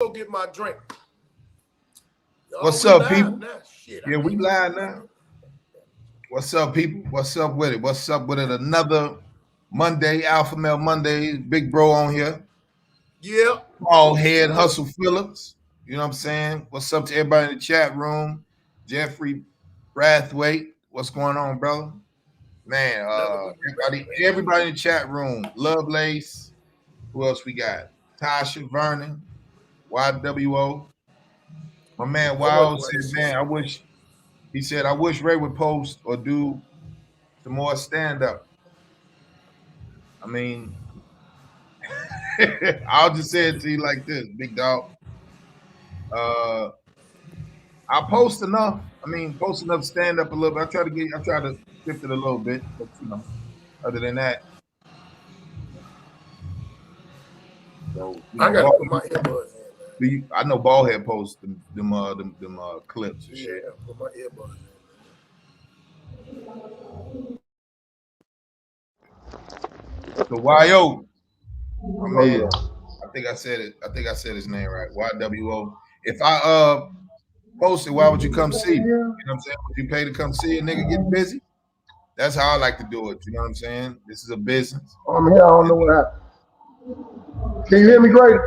go get my drink. What's up, people? Yeah, we live now. What's up, people? What's up with it? What's up with it? Another Monday, Alpha Male Mondays. Big bro on here. Yeah. All head Hustle Phillips. You know what I'm saying? What's up to everybody in the chat room? Jeffrey Brathwaite. What's going on, brother? Man, everybody in the chat room. Lovelace. Who else we got? Tasha Vernon. YWO. My man Wild said, man, I wish Ray would post or do some more stand-up. I mean, I'll just say it to you like this, big dog. I post enough. I mean, post enough stand-up a little bit. I try to shift it a little bit, but other than that. So, I gotta put my earbuds in. I know Ballhead posts them clips and shit. Yeah, put my earbuds in. So YO, my man, I think I said it. I think I said his name right. YWO. If I post it, why would you come see? You know what I'm saying? Would you pay to come see a nigga get busy? That's how I like to do it. You know what I'm saying? This is a business. I'm here. I don't know what happened. Can you hear me, great?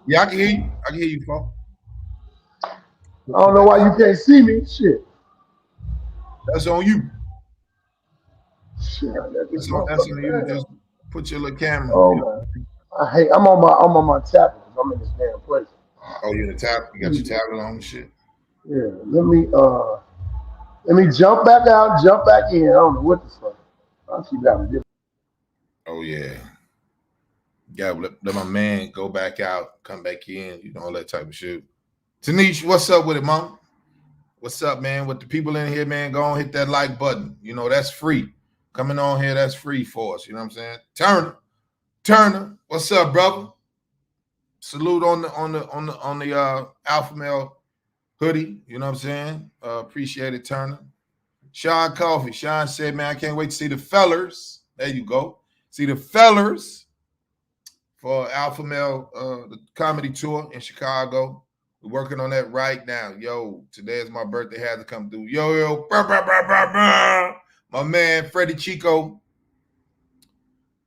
Yeah, I can hear you. I can hear you, folks. I don't know why you can't see me. Shit. That's on you. Shit. That's on you. Just put your little camera. Oh, man. I'm on my tablet. I'm in this damn place. Oh, you're in the tablet? You got your tablet on and shit? Yeah. Let me jump back out, jump back in. I don't know what the fuck. I'll keep having different. Oh yeah. Yeah, let my man go back out, come back in, you know, all that type of shit. Tanish, what's up with it, mom? What's up, man? With the people in here, man, go on, hit that like button. You know, that's free. Coming on here, that's free for us. You know what I'm saying? Turner, what's up, brother? Salute on the Alpha Male hoodie. You know what I'm saying? Appreciate it, Turner. Sean Coffee. Sean said, man, I can't wait to see the fellers. There you go. See the fellers for Alpha Male, the comedy tour in Chicago. We're working on that right now. Yo, today is my birthday. Had to come through. Yo, my man, Freddie Chico.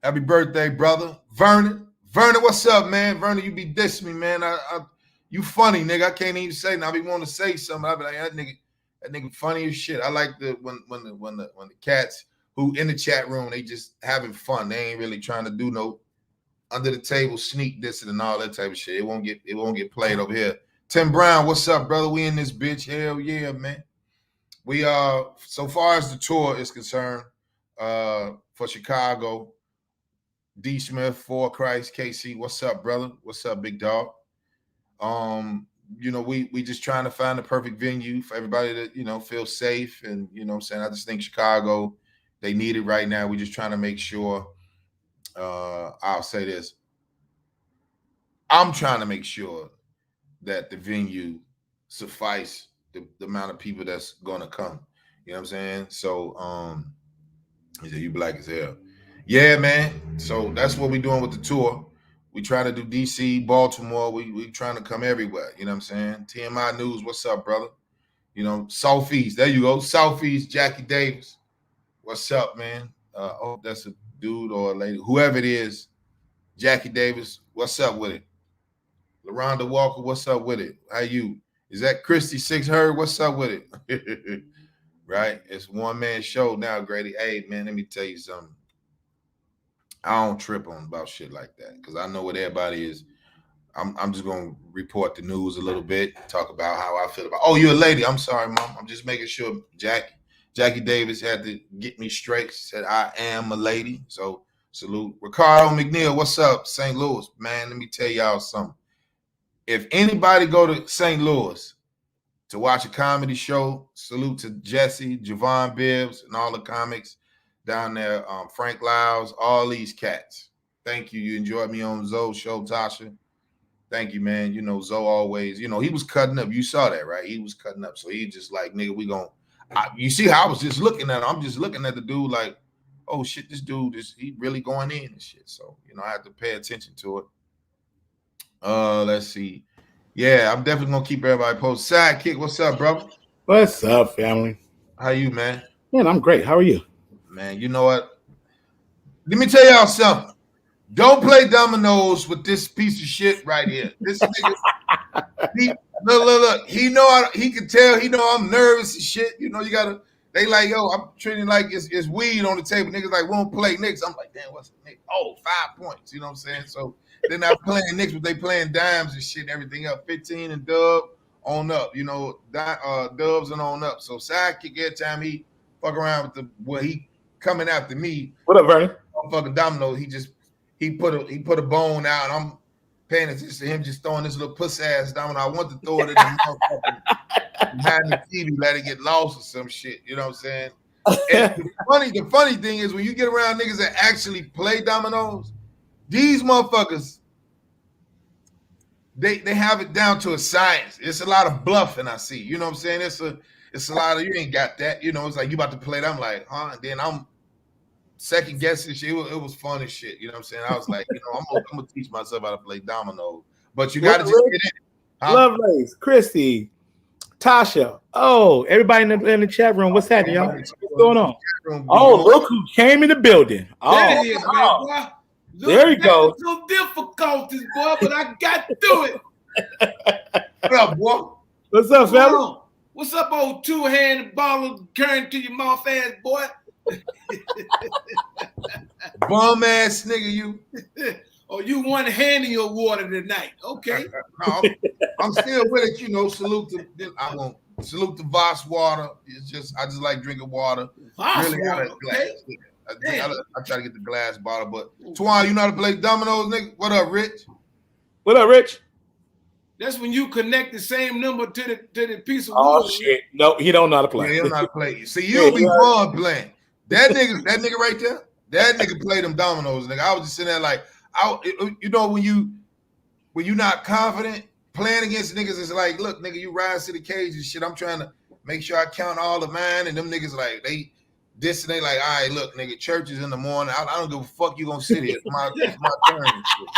Happy birthday, brother. Vernon, what's up, man? Vernon, you be dissing me, man. You funny, nigga. I can't even say nothing. I be wanting to say something. I be like, that nigga funny as shit. I like when the cats who in the chat room, they just having fun. They ain't really trying to do no under the table sneak dissing and all that type of shit. It won't get played over here. Tim Brown, what's up, brother? We in this bitch. Hell yeah, man. We so far as the tour is concerned, for Chicago, D Smith, For Christ, KC, what's up, brother? What's up, big dog? You know, we just trying to find the perfect venue for everybody to, you know, feel safe. And, you know what I'm saying? I just think Chicago, they need it right now. We're just trying to make sure, I'll say this. I'm trying to make sure that the venue suffice the amount of people that's gonna come. You know what I'm saying? So he said, you black as hell. Yeah, man. So that's what we're doing with the tour. We try to do DC, Baltimore. We trying to come everywhere. You know what I'm saying? TMI News, what's up, brother? You know, Southeast. There you go. Southeast, Jackie Davis. What's up, man? Oh, that's a dude or a lady. Whoever it is, Jackie Davis, what's up with it? LaRonda Walker, what's up with it? How you? Is that Christy Six Herd? What's up with it? Right? It's one man show now, Grady. Hey, man, let me tell you something. I don't trip on about shit like that because I know what everybody is. I'm just gonna report the news a little bit, talk about how I feel about. Oh, you're a lady. I'm sorry, mom. I'm just making sure. Jackie Davis had to get me straight. She said I am a lady. So salute. Ricardo McNeil, what's up, St. Louis, man? Let me tell y'all something. If anybody go to St. Louis to watch a comedy show, salute to Jesse, Javon Bibbs, and all the comics down there, Frank Lyles, all these cats. Thank you. You enjoyed me on Zoe's show, Tasha. Thank you, man. You know, Zoe always, you know, he was cutting up. You saw that, right? He was cutting up. So he just like, nigga, we going to, you see how I was just looking at him. I'm just looking at the dude like, oh, shit, this dude, he really going in and shit. So, you know, I have to pay attention to it. Let's see. Yeah, I'm definitely gonna keep everybody posted. Sidekick, what's up, bro? What's up, family? How you, man? Man, I'm great. How are you? Man, you know what? Let me tell y'all something. Don't play dominoes with this piece of shit right here. This nigga, look. He can tell. He know I'm nervous and shit. You know, you gotta. They like, yo, I'm treating like it's weed on the table. Niggas like, won't play Knicks. I'm like, damn, what's the Knicks? Oh, 5 points. You know what I'm saying? So they're not playing Knicks, but they playing dimes and shit and everything up. 15 and Dub on up. You know, Dubs and on up. So Sidekick every time he fuck around with he coming after me. What up, Vernon? Fucking domino. He put a bone out, and I'm paying attention to him just throwing this little pussy ass domino. I want to throw it in the motherfucker behind the TV, let it get lost or some shit. You know what I'm saying? And the funny thing is when you get around niggas that actually play dominoes, these motherfuckers, they have it down to a science. It's a lot of bluffing I see. You know what I'm saying? It's a lot of you ain't got that. You know, it's like you about to play it. I'm like, huh? And then I'm second guessing shit. It was fun as shit. You know what I'm saying? I was like, you know, I'm gonna teach myself how to play dominoes. But you gotta just get in it. Huh? Lovelace, Christy, Tasha. Oh, everybody in the chat room. What's happening, y'all? What's going on? Oh, look who came in the building. Oh, There it is, man, boy. Look, there you go. Some difficulties, boy, but I got through it. What up, boy? What's up, Come fella? on. What's up, old two-handed bottle carrying to your mouth ass, boy? Bum ass nigga, you. Or you one-handing your water tonight? Okay. No, I'm still with it. You know, salute the Voss water. I just like drinking water. Voss Really got a water, glass. okay. I try to get the glass bottle, but Twan, you know how to play dominoes, nigga? What up, Rich? What up, Rich? That's when you connect the same number to the piece of Oh wood. shit! No, he don't know how to Yeah, play. he don't know how to play. See, you'll be fun playing. That nigga right there, that nigga play them dominoes, nigga. I was just sitting there like, you know, when you not confident playing against niggas, it's like, look, nigga, you rise to the cage and shit. I'm trying to make sure I count all of mine, and them niggas like they like, all right, look, nigga, church is in the morning. I don't give a fuck. You gonna sit here? It's my turn. And shit.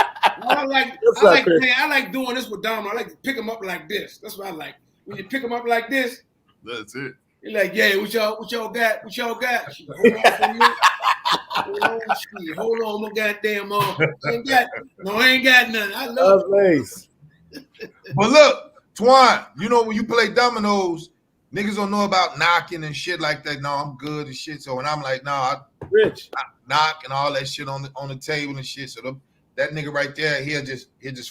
Well, I like doing this with domino. I like to pick them up like this. That's what I like. When you pick them up like this, That's it. you're like, yeah, what y'all got? What y'all got? Hold on, no goddamn I ain't got nothing. I love Lovelace. But look, Twan, you know when you play dominoes, niggas don't know about knocking and shit like that. No, I'm good and shit. So when I'm like, I Rich. knock and all that shit on the table and shit. So that nigga right there, he'll just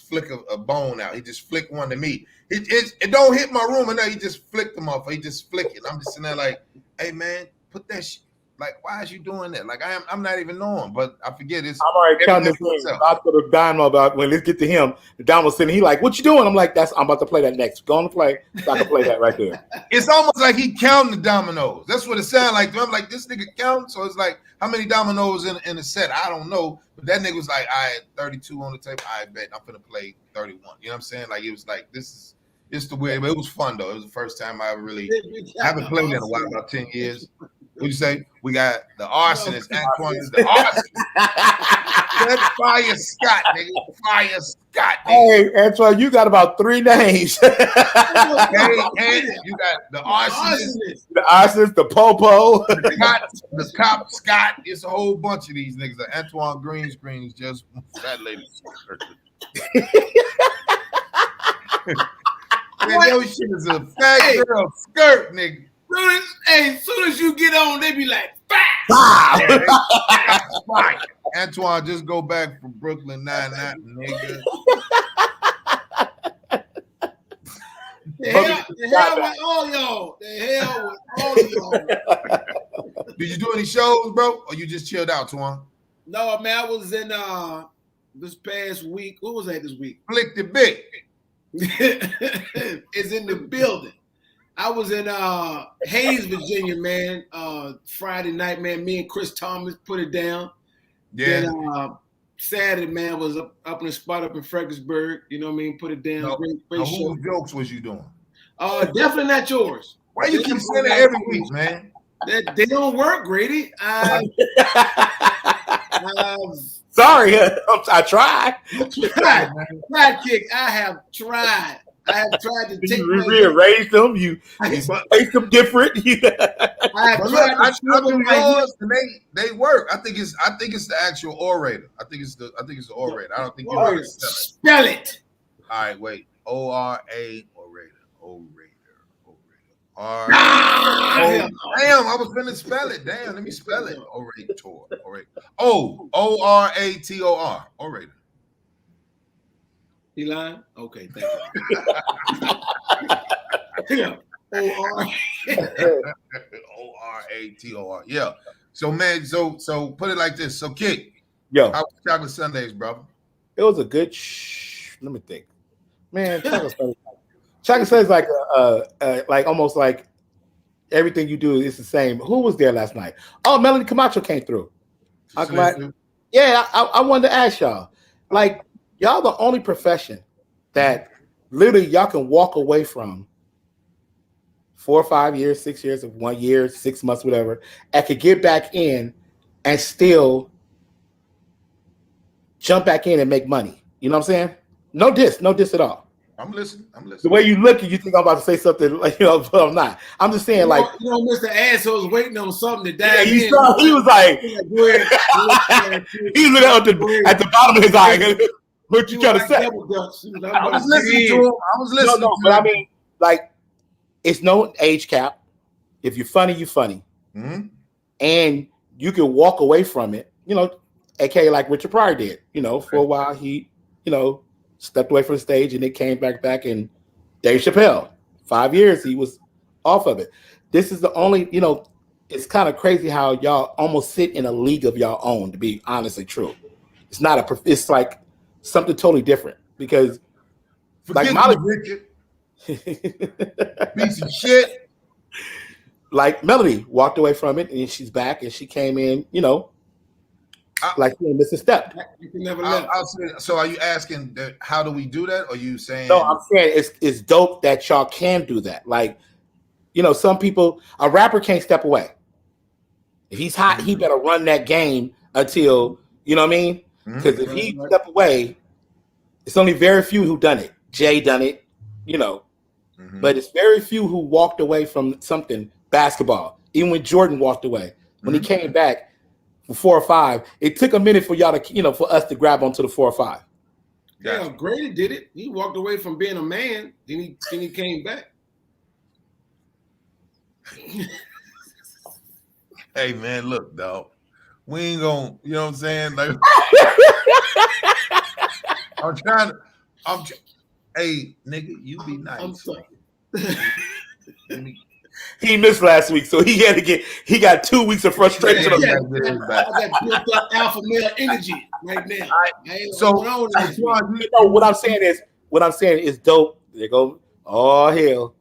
flick a bone out. He just flick one to me. It don't hit my room, and he just flicked them off. He just flick it. I'm just sitting there like, hey man, put that shit. Like, why is you doing that? Like, I'm not even knowing, but I forget it's. I'm already counting this in. I put a domino about when let's get to him. The domino's sitting. He like, what you doing? I'm like, I'm about to play that next. Go on and play. So I can play that right there. It's almost like he counting the dominoes. That's what it sounds like. I'm like, this nigga counting. So it's like, how many dominoes in a set? I don't know. But that nigga was like, I had 32 on the table. I bet I'm gonna play 31. You know what I'm saying? Like, it was like, it's the way, but it was fun though. It was the first time I ever really haven't played in a while, about 10 years. What'd you say? We got the arsonist. Antoine is the arsonist. That's Fire Scott, nigga. Fire Scott, nigga. Hey, Antoine, you got about 3 names. And you got the arsonist, The arsonist, the popo. the cop Scott. It's a whole bunch of these niggas. The Antoine Green is just that lady. Man, your shit is a fat girl skirt, nigga. As soon as you get on, they be like, Fire. Antoine, just go back from Brooklyn Nine-Nine, nigga. The hell with all y'all. The hell with all y'all. Did you do any shows, bro? Or you just chilled out, Twan? No, man, I was in this past week. What was that this week? Flick the big. It's in the building. I was in Hayes, Virginia, man. Friday night, man. Me and Chris Thomas put it down. Yeah. Then Saturday, man, was up in the spot up in Fredericksburg. You know what I mean? Put it down. No, Great show. whose jokes was you doing? Definitely not yours. Why you keep saying that every week, man? They don't work, Grady. Sorry, I tried. Sidekick, I have tried. I have tried to take You rearrange them. You But place them different. I have But look, tried I to swivel do my hips. yours, and they work. I think it's the actual orator. I think it's the orator. I don't think you know how to spell it. Spell it. All right, wait. O-R-A orator. R. Ah, Damn, I was finna spell it. Damn, let me spell it. Orator. O-R-A-T-O-R. Orator. He lying? Okay, thank you. Yeah. O-R-A-T-O-R. Yeah. So man, so put it like this. So Kick, Yo, how was chocolate Sundays, brother? it was a good. Let me think. Man, chocolate Sundays like like almost like everything you do is the same. Who was there last night? Oh, Melanie Camacho came through. I'm glad. Yeah, I wanted to ask y'all. Like, y'all the only profession that literally y'all can walk away from 4 or 5 years, 6 years, 1 year, 6 months, whatever, and could get back in and still jump back in and make money. You know what I'm saying? No diss at all. I'm listening. The way you look, you think I'm about to say something like, but I'm not. I'm just saying, like, Mr. Asshole's waiting on something to yeah, dive in. he was like, he was looking at the bottom of his eye. What you trying to say? I was listening to him. I was listening. No, but I mean, like, it's no age cap. If you're funny, you're funny, and you can walk away from it. AKA like Richard Pryor did. For a while he, stepped away from the stage and it came back and Dave Chappelle, 5 years he was off of it. This is the only, it's kind of crazy how y'all almost sit in a league of y'all own, to be honestly true. It's not it's like something totally different because forget like Molly Richard. Piece of shit. Like Melody walked away from it and she's back and she came in, like she missed a step. You can never So are you asking that, how do we do that? Or are you saying? No, I'm saying it's dope that y'all can do that. Like, some people, a rapper can't step away. If he's hot, he better run that game until, you know what I mean? Because if he step away, it's only very few who done it. Jay done it, but it's very few who walked away from something, basketball. Even when Jordan walked away, when he came back, for 4 or 5, it took a minute for y'all to, for us to grab onto the 4 or 5. Yeah, Grady did it. He walked away from being a man, then he came back. Hey man, look, dog. We ain't gonna, you know what I'm saying? Like, hey, nigga, you be nice. I'm sorry. He missed last week, so he got 2 weeks of frustration. I got built up alpha male energy right now. What I'm saying is dope. They go, oh hell,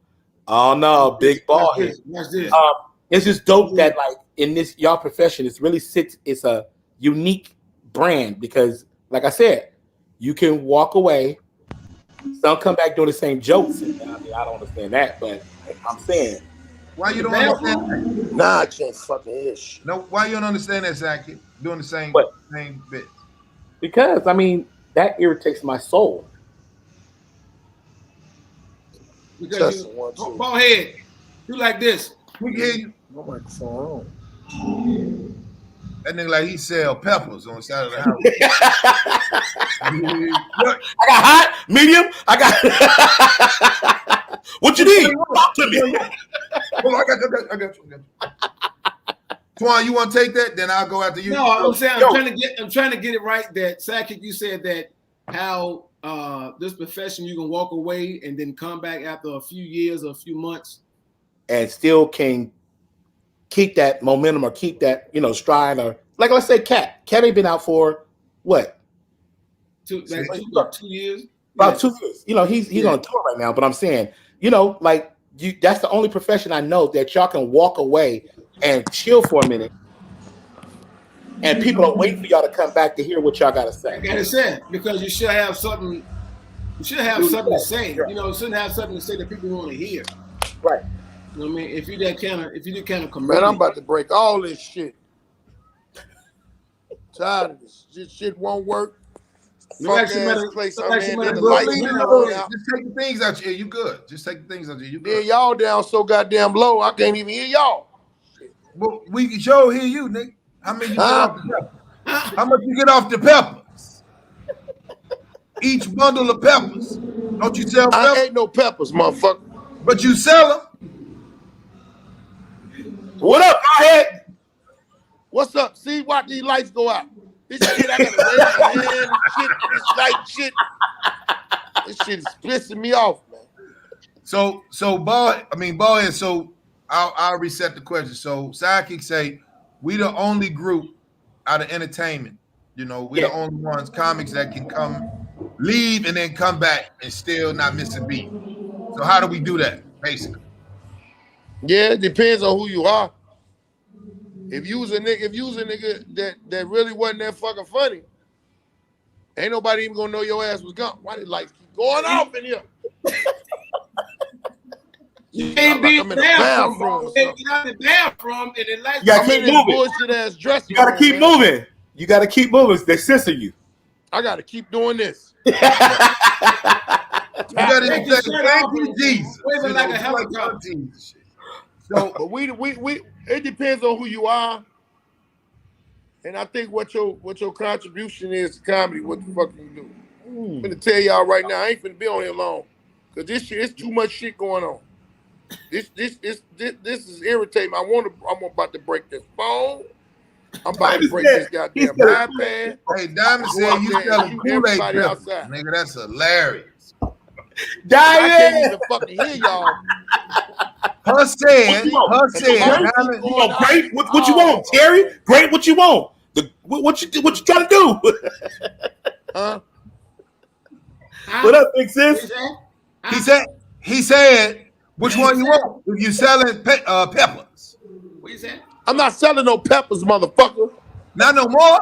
oh no, big ball head. Watch this. It's just dope that like in this y'all profession, it's a unique brand because, like I said, you can walk away. Some come back doing the same jokes. I mean, I don't understand that, but I'm saying. Why you don't understand that? Nah, I can't fucking hear shit. No, why you don't understand that, Zach? Doing the same bit. Because I mean that irritates my soul. Because ball head, you like this. We hear you. My microphone That nigga like he sell peppers on the side of the house. I got hot, medium. I got. What you need? Talk to me. Well, I got you. Twan, you want to take that? Then I'll go after you. No, I'm saying I'm trying to get it right. That Sakic, you said that how this profession you can walk away and then come back after a few years or a few months and still can keep that momentum or keep that stride or like let's say Cat ain't been out for what 2 years. About 2 years. He's on a tour right now, but I'm saying like that's the only profession I know that y'all can walk away and chill for a minute, and people are waiting for y'all to come back to hear what y'all got to say. Got to say because you should have something. You should have something to say. You shouldn't have something to say that people want to hear. Right. You know what I mean? If you do kind of comedian. Man, I'm about to break all this shit. Tired of this. This shit won't work. Look like Fuck she ass might have- place look I'm like she in, might then have the broke lights the went window. out. Just take the things out here. You good. Just take the things out here. You Then good. y'all down so goddamn low, I can't even hear y'all. Well, we can show hear you, nigga. How many you get Huh? off the pepper? How much you get off the peppers? Each bundle of peppers. Don't you sell I peppers? ain't no peppers, motherfucker. But you sell them. What up, Ballhead? What's up? See, watch these lights go out. This shit, I gotta raise my hand and shit. This light shit. This shit is pissing me off, man. So Ballhead. So I'll reset the question. So Sidekick say we the only group out of entertainment. You know, we the only ones comics that can come, leave, and then come back and still not miss a beat. So how do we do that? Basically, Yeah, it depends on who you are. If you was a nigga that really wasn't that fucking funny, ain't nobody even gonna know your ass was gone. Why the lights keep going off in here? You ain't Like be I'm in in the a bathroom. bathroom or Get something. out the bathroom and then like You gotta I'm in keep this moving. bullshit ass dressing You gotta room, keep man. moving. You gotta keep moving. They censor you. I gotta keep doing this. you gotta Take say your shirt thank off you, and Jesus. wave it You like know, a helicopter. Jesus. So But we it depends on who you are. And I think what your contribution is to comedy, what the fuck you do. I'm gonna tell y'all right now, I ain't finna be on here long. Cause this shit, it's too much shit going on. This is irritating. I'm about to break this phone. I'm about to break this goddamn iPad. hey, Diamond Go said out you there and selling shoot Kool-Aid everybody peppers. outside. Nigga, that's hilarious. I can't Diamond! even fucking hear y'all. Her said, And the lights keep Diamond, going You want out. great? What you want, Terry? Great? What you want? What you trying to do? Huh? What up, big sis? he said, which one you want? If you selling peppers. What you say? I'm not selling no peppers, motherfucker. Not no more.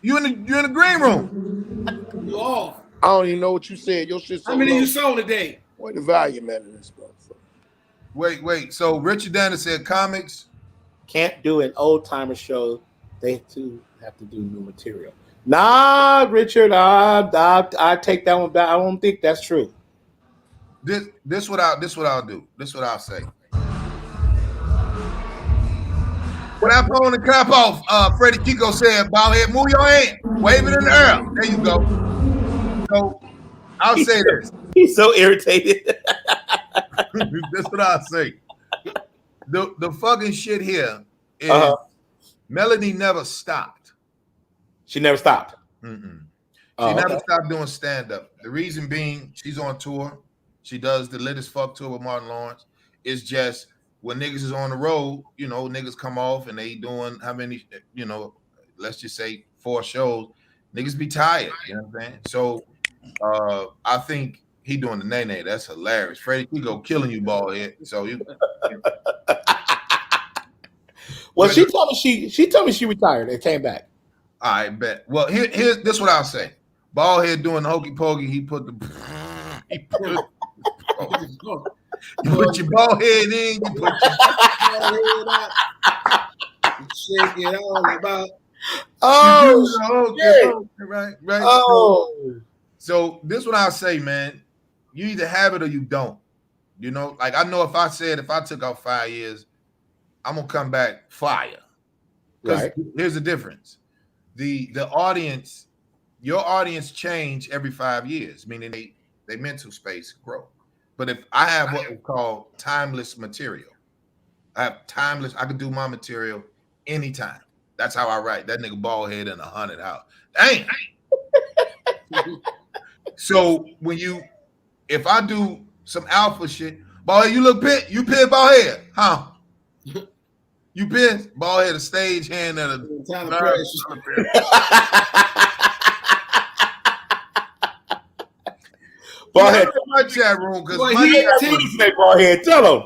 You in the green room. You off. I don't even know what you said. Your shit's so How many low. you sold today? What the volume at in this motherfucker? Wait. So Richard Danner said comics. Can't do an old timer show. They too have to do new material. Nah, Richard, I take that one back. I don't think that's true. This what I'll do. This what I'll say. When I phone the clap off, Freddie Kiko said, "Ballhead, move your hand, wave it in the air." There you go. So I'll say this. He's so irritated. That's what I'll say. The fucking shit here is Melody never stopped. She never stopped. She never stopped doing stand-up. The reason being, she's on tour. She does the Lit as Fuck tour with Martin Lawrence. It's just when niggas is on the road, you know, niggas come off and they doing how many, you know, let's just say 4 shows. Niggas be tired, you know what I'm saying? So I think he doing the nay-nay. That's hilarious. Freddie Kiko killing you, Ballhead. So you Well, she told me she retired and came back. I bet. Well, here's this what I'll say. Ballhead doing the hokey pokey. He put you put your ball head in. You put your Shake it all about. right. Oh, So this what I'll say, man. You either have it or you don't. You know, like I know if I took out 5 years, I'm gonna come back fire. Because here's the difference. The audience, your audience change every 5 years, meaning they mental space grow. But if I have what we call timeless material, I can do my material anytime. That's how I write. That nigga Ballhead in 100 house. Dang. So if I do some alpha shit, Ballhead, you look pissed. You pissed, Ballhead, huh? You pissed? Ballhead, a stage hand at a Time of pressure. Ballhead. My chat room because Boy, my he- chat room. Ballhead, tell him.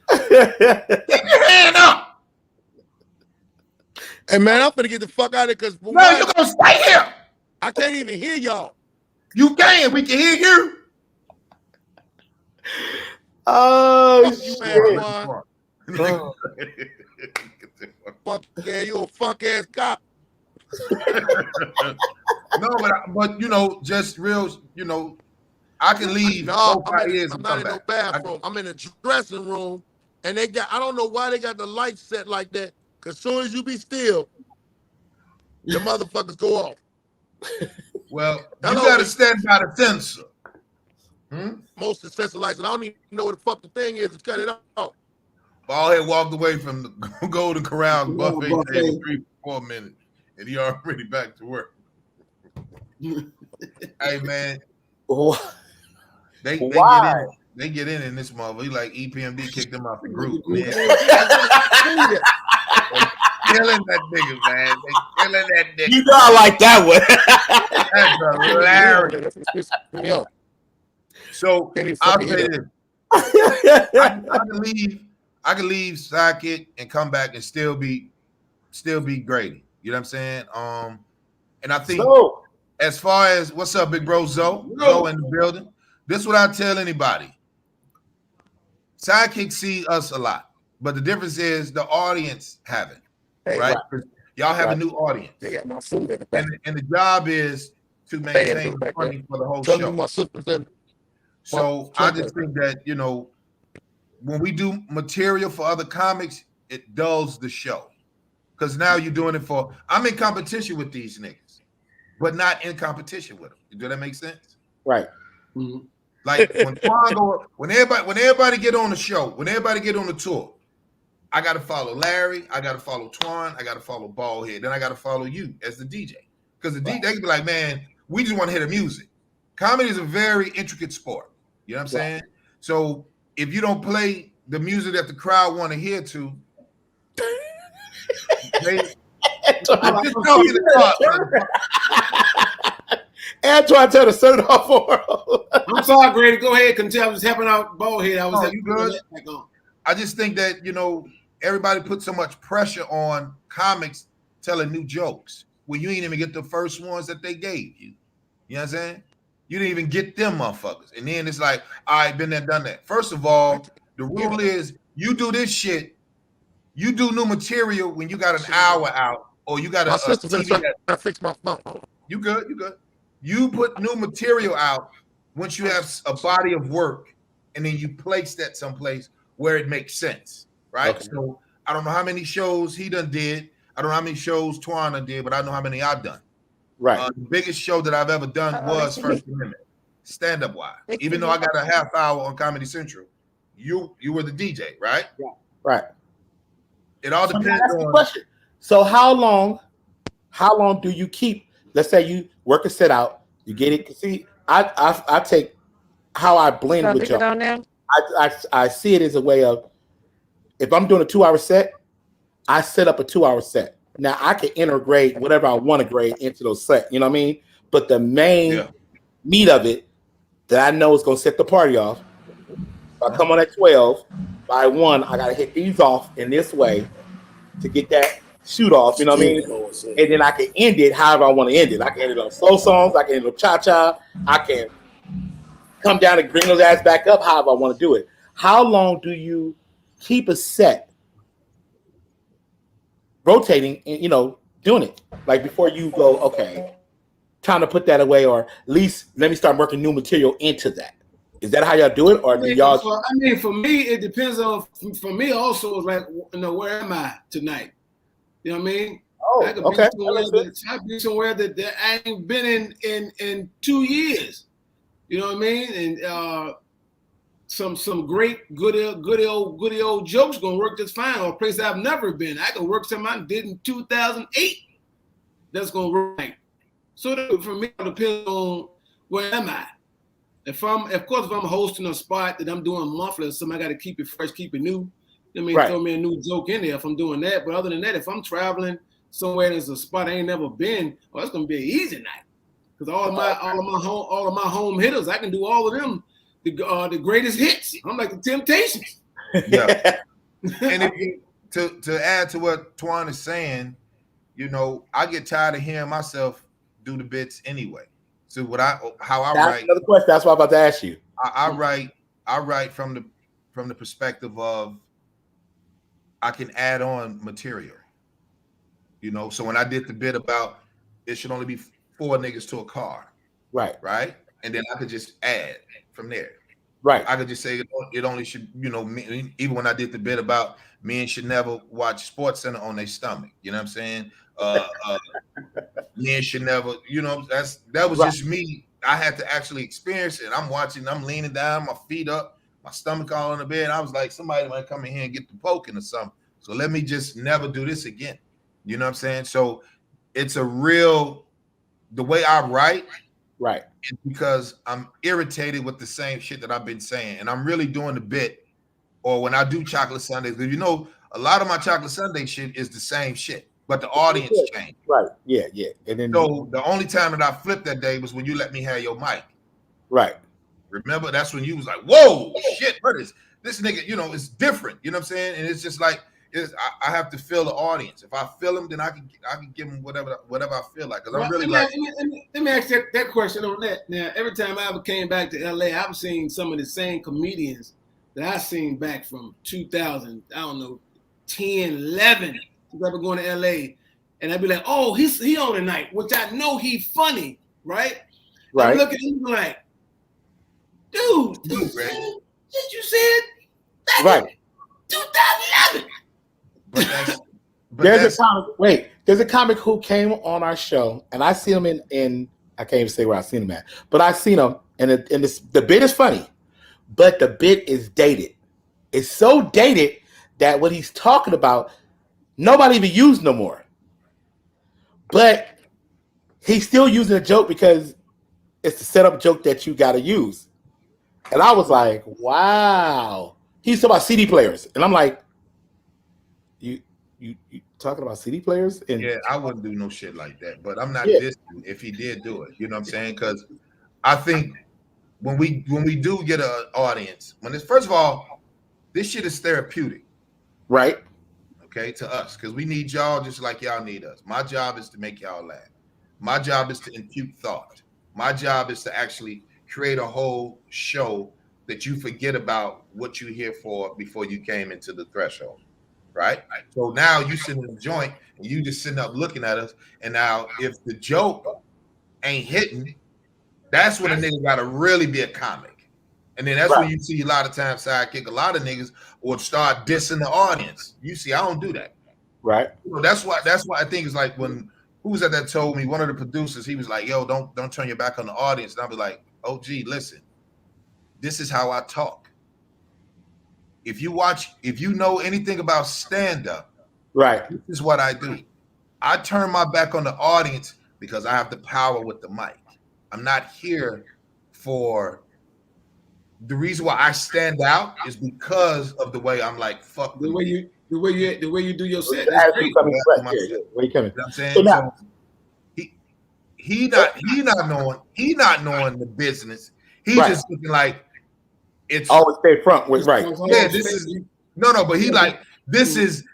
Keep your hand up. Hey man, I'm finna get the fuck out of here because No, you're gonna stay here. I can't even hear y'all. You can. We can hear you. Oh, You shit. ass boy. Fuck yeah, you a funk ass cop. No, but you know, just real, you know, I can leave. No, I'm and not come in no back. bathroom. I'm in a dressing room, and they got. I don't know why they got the lights set like that. Cause soon as you be still, the motherfuckers go off. Well, you Hello, got to stand by the sensor. Most of the sensor lights, and I don't even know what the fuck the thing is to cut it off. Ballhead walked away from the Golden Corral buffet Buffet. table 3-4 minutes, and he already back to work. Hey man, they get in this motherfucker. Like EPMD kicked them out the group. Man. Killing that nigga, man. They killing that nigga. You know I like that one. That's hilarious. So I'll say this. I can leave Sidekick and come back and still be Grady. You know what I'm saying? And I think as far as what's up, big bro Zoe in the building. This is what I tell anybody. Sidekick see us a lot, but the difference is the audience haven't. Right? Y'all have a new audience. They got my food in the back. And the job is to maintain the money for the whole show. So I just think that, you know, when we do material for other comics, it dulls the show. Because now you're doing it for, I'm in competition with these niggas, but not in competition with them. Does that make sense? Right. Mm-hmm. Like when everybody get on the show, when everybody get on the tour, I got to follow Larry, I got to follow Twan, I got to follow Ballhead, then I got to follow you as the DJ. Because the DJ, they can be like, man, we just want to hear the music. Comedy is a very intricate sport. You know what I'm saying? So if you don't play the music that the crowd want to hear to, Antoine tell to turn it off for I'm sorry, Grady. Go ahead. Continue. I was helping out Ballhead. You good? I just think that, you know, everybody put so much pressure on comics telling new jokes when you ain't even get the first ones that they gave you. You know what I'm saying? You didn't even get them motherfuckers. And then it's like, all right, been there, done that. First of all, the rule is you do this shit, you do new material when you got an hour out or you got I fix my phone. You good. You put new material out once you have a body of work and then you place that someplace where it makes sense, right? Okay. So I don't know how many shows he done did. I don't know how many shows Twan done did, but I know how many I've done. Right. The biggest show that I've ever done was First Amendment, stand-up wise. Even though I got a half hour on Comedy Central, you were the DJ, right? Yeah. Right. It all depends on. Question. So how long do you keep? Let's say you work a set out, you get it. See, I take how I blend with y'all. I see it as a way of, if I'm doing a 2-hour set, I set up a 2-hour set. Now I can integrate whatever I want to grade into those sets. You know what I mean? But the main meat of it that I know is going to set the party off. If I come on at 12, by 1, I got to hit these off in this way to get that shoot off. You know what I mean? And then I can end it however I want to end it. I can end it on slow songs. I can end it on cha-cha. I can come down and bring those ass back up however I want to do it. How long do you keep a set rotating and, you know, doing it? Like before you go, okay, time to put that away, or at least let me start working new material into that. Is that how y'all do it? Or do y'all? For me, it depends on, for me also, like, you know, where am I tonight? You know what I mean? Oh, I could okay. be somewhere that I ain't been in 2 years. You know what I mean? And some great goody old jokes gonna work just fine. Or a place I've never been. I can work something I did in 2008. That's gonna work. So for me, it depends on where am I. If I'm hosting a spot that I'm doing monthly, something I got to keep it fresh, keep it new. I mean, throw me a new joke in there if I'm doing that. But other than that, if I'm traveling somewhere there's a spot I ain't never been, well, it's gonna be an easy night. Because all of my home hitters, I can do all of them, the greatest hits. I'm like the Temptations. Yeah. And if you, to add to what Twan is saying, you know, I get tired of hearing myself do the bits anyway. So that's write. Another question. That's what I'm about to ask you. I write from the perspective of I can add on material. You know, so when I did the bit about it should only be 4 niggas to a car, Right. And then I could just add from there. Right. I could just say it only should, even when I did the bit about men should never watch Sports Center on their stomach. You know what I'm saying? Men should never, that was just me. I had to actually experience it. I'm watching, I'm leaning down, my feet up, my stomach all on the bed. I was like, somebody might come in here and get the poking or something. So let me just never do this again. You know what I'm saying? So it's the way I write. Right. It's because I'm irritated with the same shit that I've been saying. And I'm really doing the bit, or when I do Chocolate Sundays, because a lot of my Chocolate Sunday shit is the same shit, but the audience changed. Right. Yeah. And then so the only time that I flipped that day was when you let me have your mic. Right. Remember, that's when you was like, whoa, shit, what is this nigga? It's different. You know what I'm saying? And it's just like, I have to feel the audience. If I feel them, then I can give them whatever I feel like. Because I'm really let me ask that question on that. Now, every time I ever came back to LA, I've seen some of the same comedians that I seen back from 2000, 10, 11, since I've been going to LA, and I'd be like, oh, he on tonight, which I know he funny, right? Right. I'm looking at him like, dude, you said that right. 2011. There's a comic who came on our show, and I see him in I can't even say where I seen him at, but I seen him, and the bit is funny, but the bit is dated. It's so dated that what he's talking about, nobody even used no more. But he's still using a joke because it's the setup joke that you got to use. And I was like, wow. He's talking about CD players, and I'm like, You talking about CD players? And yeah, I wouldn't do no shit like that. But I'm not dissing if he did do it. You know what I'm saying? Because I think when we do get an audience, first of all, this shit is therapeutic, right? Okay, to us, because we need y'all just like y'all need us. My job is to make y'all laugh. My job is to impute thought. My job is to actually create a whole show that you forget about what you're here for before you came into the threshold. Right? So now you sitting in the joint and you just sitting up looking at us. And now if the joke ain't hitting, that's when a nigga gotta really be a comic. And then that's when you see a lot of times Sidekick, a lot of niggas will start dissing the audience. You see, I don't do that. Right. That's why I think it's like when who was that told me, one of the producers, he was like, yo, don't turn your back on the audience. And I'll be like, oh gee, listen, this is how I talk. If you know anything about stand-up, right, this is what I do. I turn my back on the audience because I have the power with the mic. I'm not here for the reason why I stand out is because of the way I'm like, fuck the way you do your set. Where you coming? You know what I'm saying? So he not knowing the business. He's just looking like, it's always stay front with right. Yeah, this is but he like this is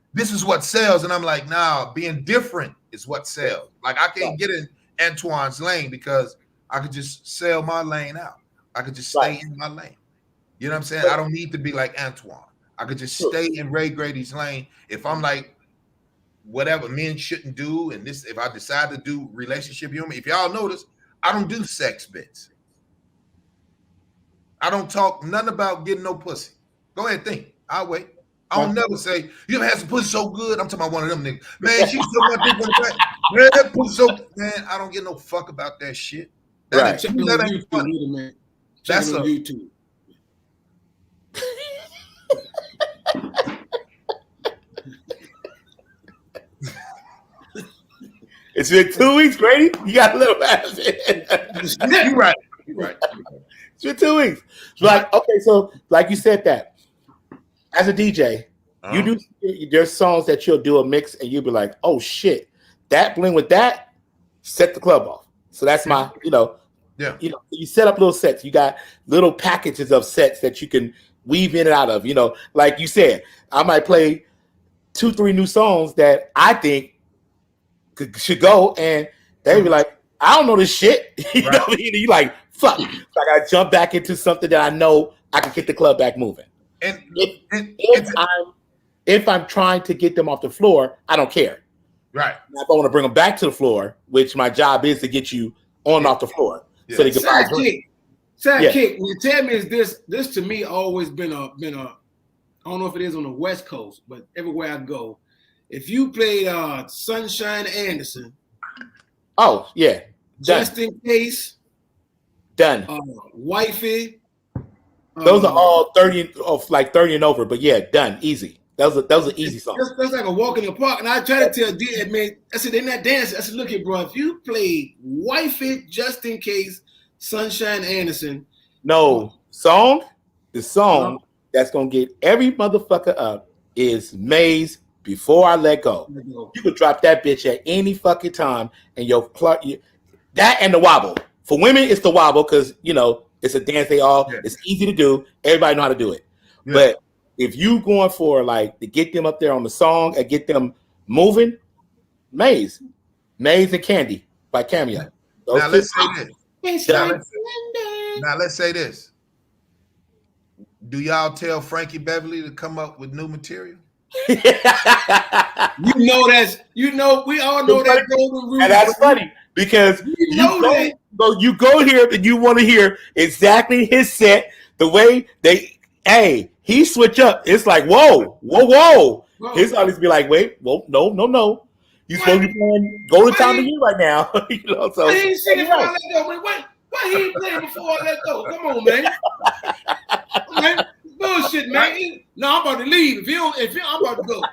what sells, and I'm like, nah, being different is what sells. Like I can't get in Antoine's lane because I could just sell my lane out. I could just stay in my lane. You know what I'm saying? I don't need to be like Antoine. I could just stay in Ray Grady's lane. If I'm like whatever men shouldn't do, and this if I decide to do relationship humor, if y'all notice, I don't do sex bits. I don't talk nothing about getting no pussy. Go ahead, think. I'll wait. I don't never say, you ever had some pussy so good? I'm talking about one of them niggas. Man, she so much dick on the back. Man, that pussy so man, I don't give no fuck about that shit. That ain't funny. Man. That's on YouTube. It's been 2 weeks, Grady. You got a little out of it. You're right. It's been 2 weeks. So like, okay, so like you said that as a DJ, you do there's songs that you'll do a mix and you'll be like, oh shit, that bling with that set the club off. So that's my, you set up little sets. You got little packages of sets that you can weave in and out of. Like you said, I might play 2-3 new songs that I think should go, and they be like, I don't know this shit. You know what I mean? You like, fuck. So I gotta jump back into something that I know I can get the club back moving. And if I'm trying to get them off the floor, I don't care. Right. Now, if I want to bring them back to the floor, which my job is to get you on and off the floor, Yeah. so they can Sidekick. Well, tell me, is this to me always been a I don't know if it is on the West Coast, but everywhere I go, if you played Sunshine Anderson, oh yeah, Just in Case, done. Wifey, Those are all 30 and over, but yeah, done, easy. That was an easy song. That's like a walk in the park. And I try to tell D, man, I said, they're not dancing. I said, look here, bro, if you played Wifey, Just in Case, Sunshine Anderson. No, the song that's going to get every motherfucker up is Maze, Before I Let Go. You could drop that bitch at any fucking time, and that and the wobble. For women, it's the wobble because, it's a dance it's easy to do. Everybody know how to do it. Yeah. But if you going for to get them up there on the song and get them moving, Maze and Candy by Cameo. Now let's say this. Do y'all tell Frankie Beverly to come up with new material? We all know that golden rule. And that's funny because you go here and you want to hear exactly his set, the way he switch up. It's like, whoa. His audience be like, wait, well, no. You supposed to be playing Golden Time of Year right now. So he ain't singing Before I Let Go. Why he ain't playing Before I Let Go? Come on, man. Bullshit, man. No, I'm about to leave. I'm about to go.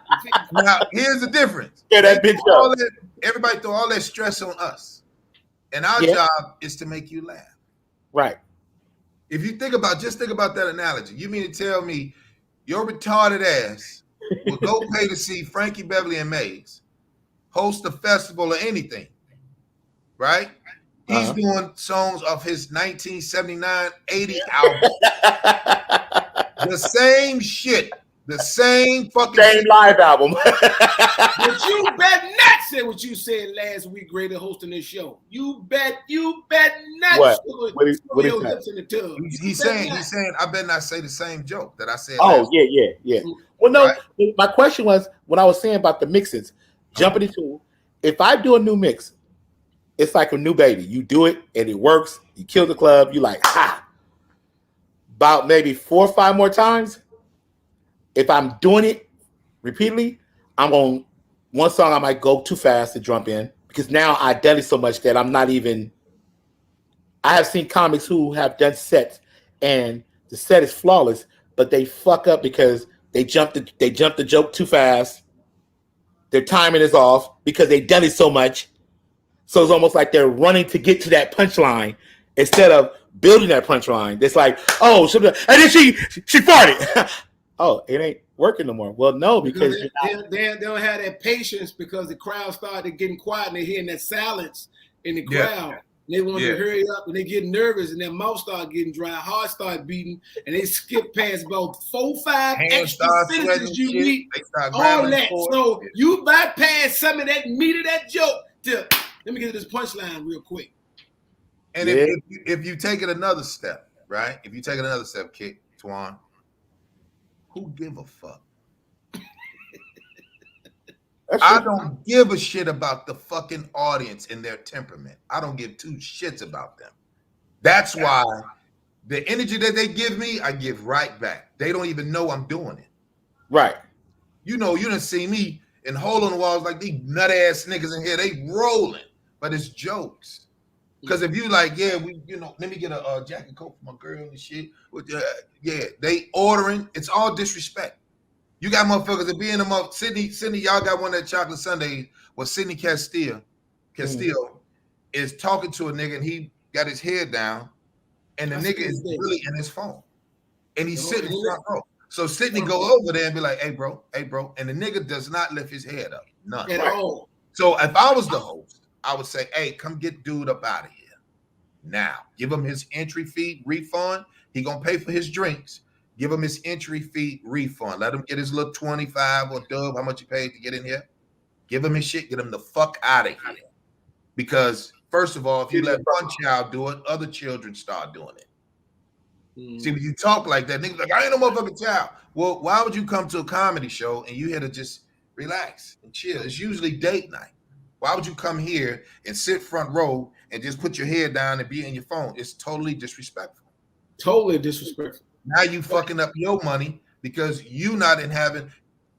Now, here's the difference. Yeah, that bitch up. Everybody throw all that stress on us. And our job is to make you laugh. Right. If you think about that analogy, you mean to tell me your retarded ass will go pay to see Frankie Beverly and Maze host a festival or anything, right? He's doing songs of his 1979-80 album. The same shit. The same live album. But you bet not say what you said last week, Grady, hosting this show. You bet not. What is that? He's saying I better not say the same joke that I said. Oh, yeah. Well, no, right? My question was when I was saying about the mixes, jumping into, if I do a new mix, it's like a new baby. You do it and it works. You kill the club. You like, about maybe 4 or 5 more times. If I'm doing it repeatedly, one song I might go too fast to jump in because now I done it so much that I'm not even. I have seen comics who have done sets and the set is flawless, but they fuck up because they jump the joke too fast. Their timing is off because they done it so much. So it's almost like they're running to get to that punchline instead of building that punchline. It's like, and then she farted. Oh, it ain't working no more. Well, no, because they don't have that patience because the crowd started getting quiet and they're hearing that silence in the crowd. And they want to hurry up and they get nervous and their mouth start getting dry, heart start beating, and they skip past about 4-5 extra sentences you need, all that. So you bypass some of that meat of that joke to let me get to this punchline real quick. And if you take it another step, right? If you take it another step, Kick, Twan, who give a fuck? I don't give a shit about the fucking audience and their temperament. I don't give 2 shits about them. That's why the energy that they give me, I give right back. They don't even know I'm doing it. Right. You done see me in hole in the walls like these nut ass niggas in here. They rolling, but it's jokes. Because if you like, let me get a jacket coat for my girl and shit. They ordering. It's all disrespect. You got motherfuckers that be in them up. Sydney, y'all got one of that chocolate Sunday where Sidney Castillo is talking to a nigga and he got his head down and the nigga is really in his phone. And he's sitting in front row. So Sidney go over there and be like, hey, bro. And the nigga does not lift his head up. None. At all. So if I was the host, I would say, hey, come get dude up out of here. Now, give him his entry fee refund. He gonna pay for his drinks. Give him his entry fee refund. Let him get his little 25 or dub, how much he paid to get in here. Give him his shit. Get him the fuck out of here. Because first of all, if you let one child do it, other children start doing it. See, when you talk like that, niggas like, I ain't no motherfucking child. Well, why would you come to a comedy show and you here to just relax and chill? It's usually date night. Why would you come here and sit front row and just put your head down and be in your phone? It's totally disrespectful. Totally disrespectful. Now you fucking up your money because you not in having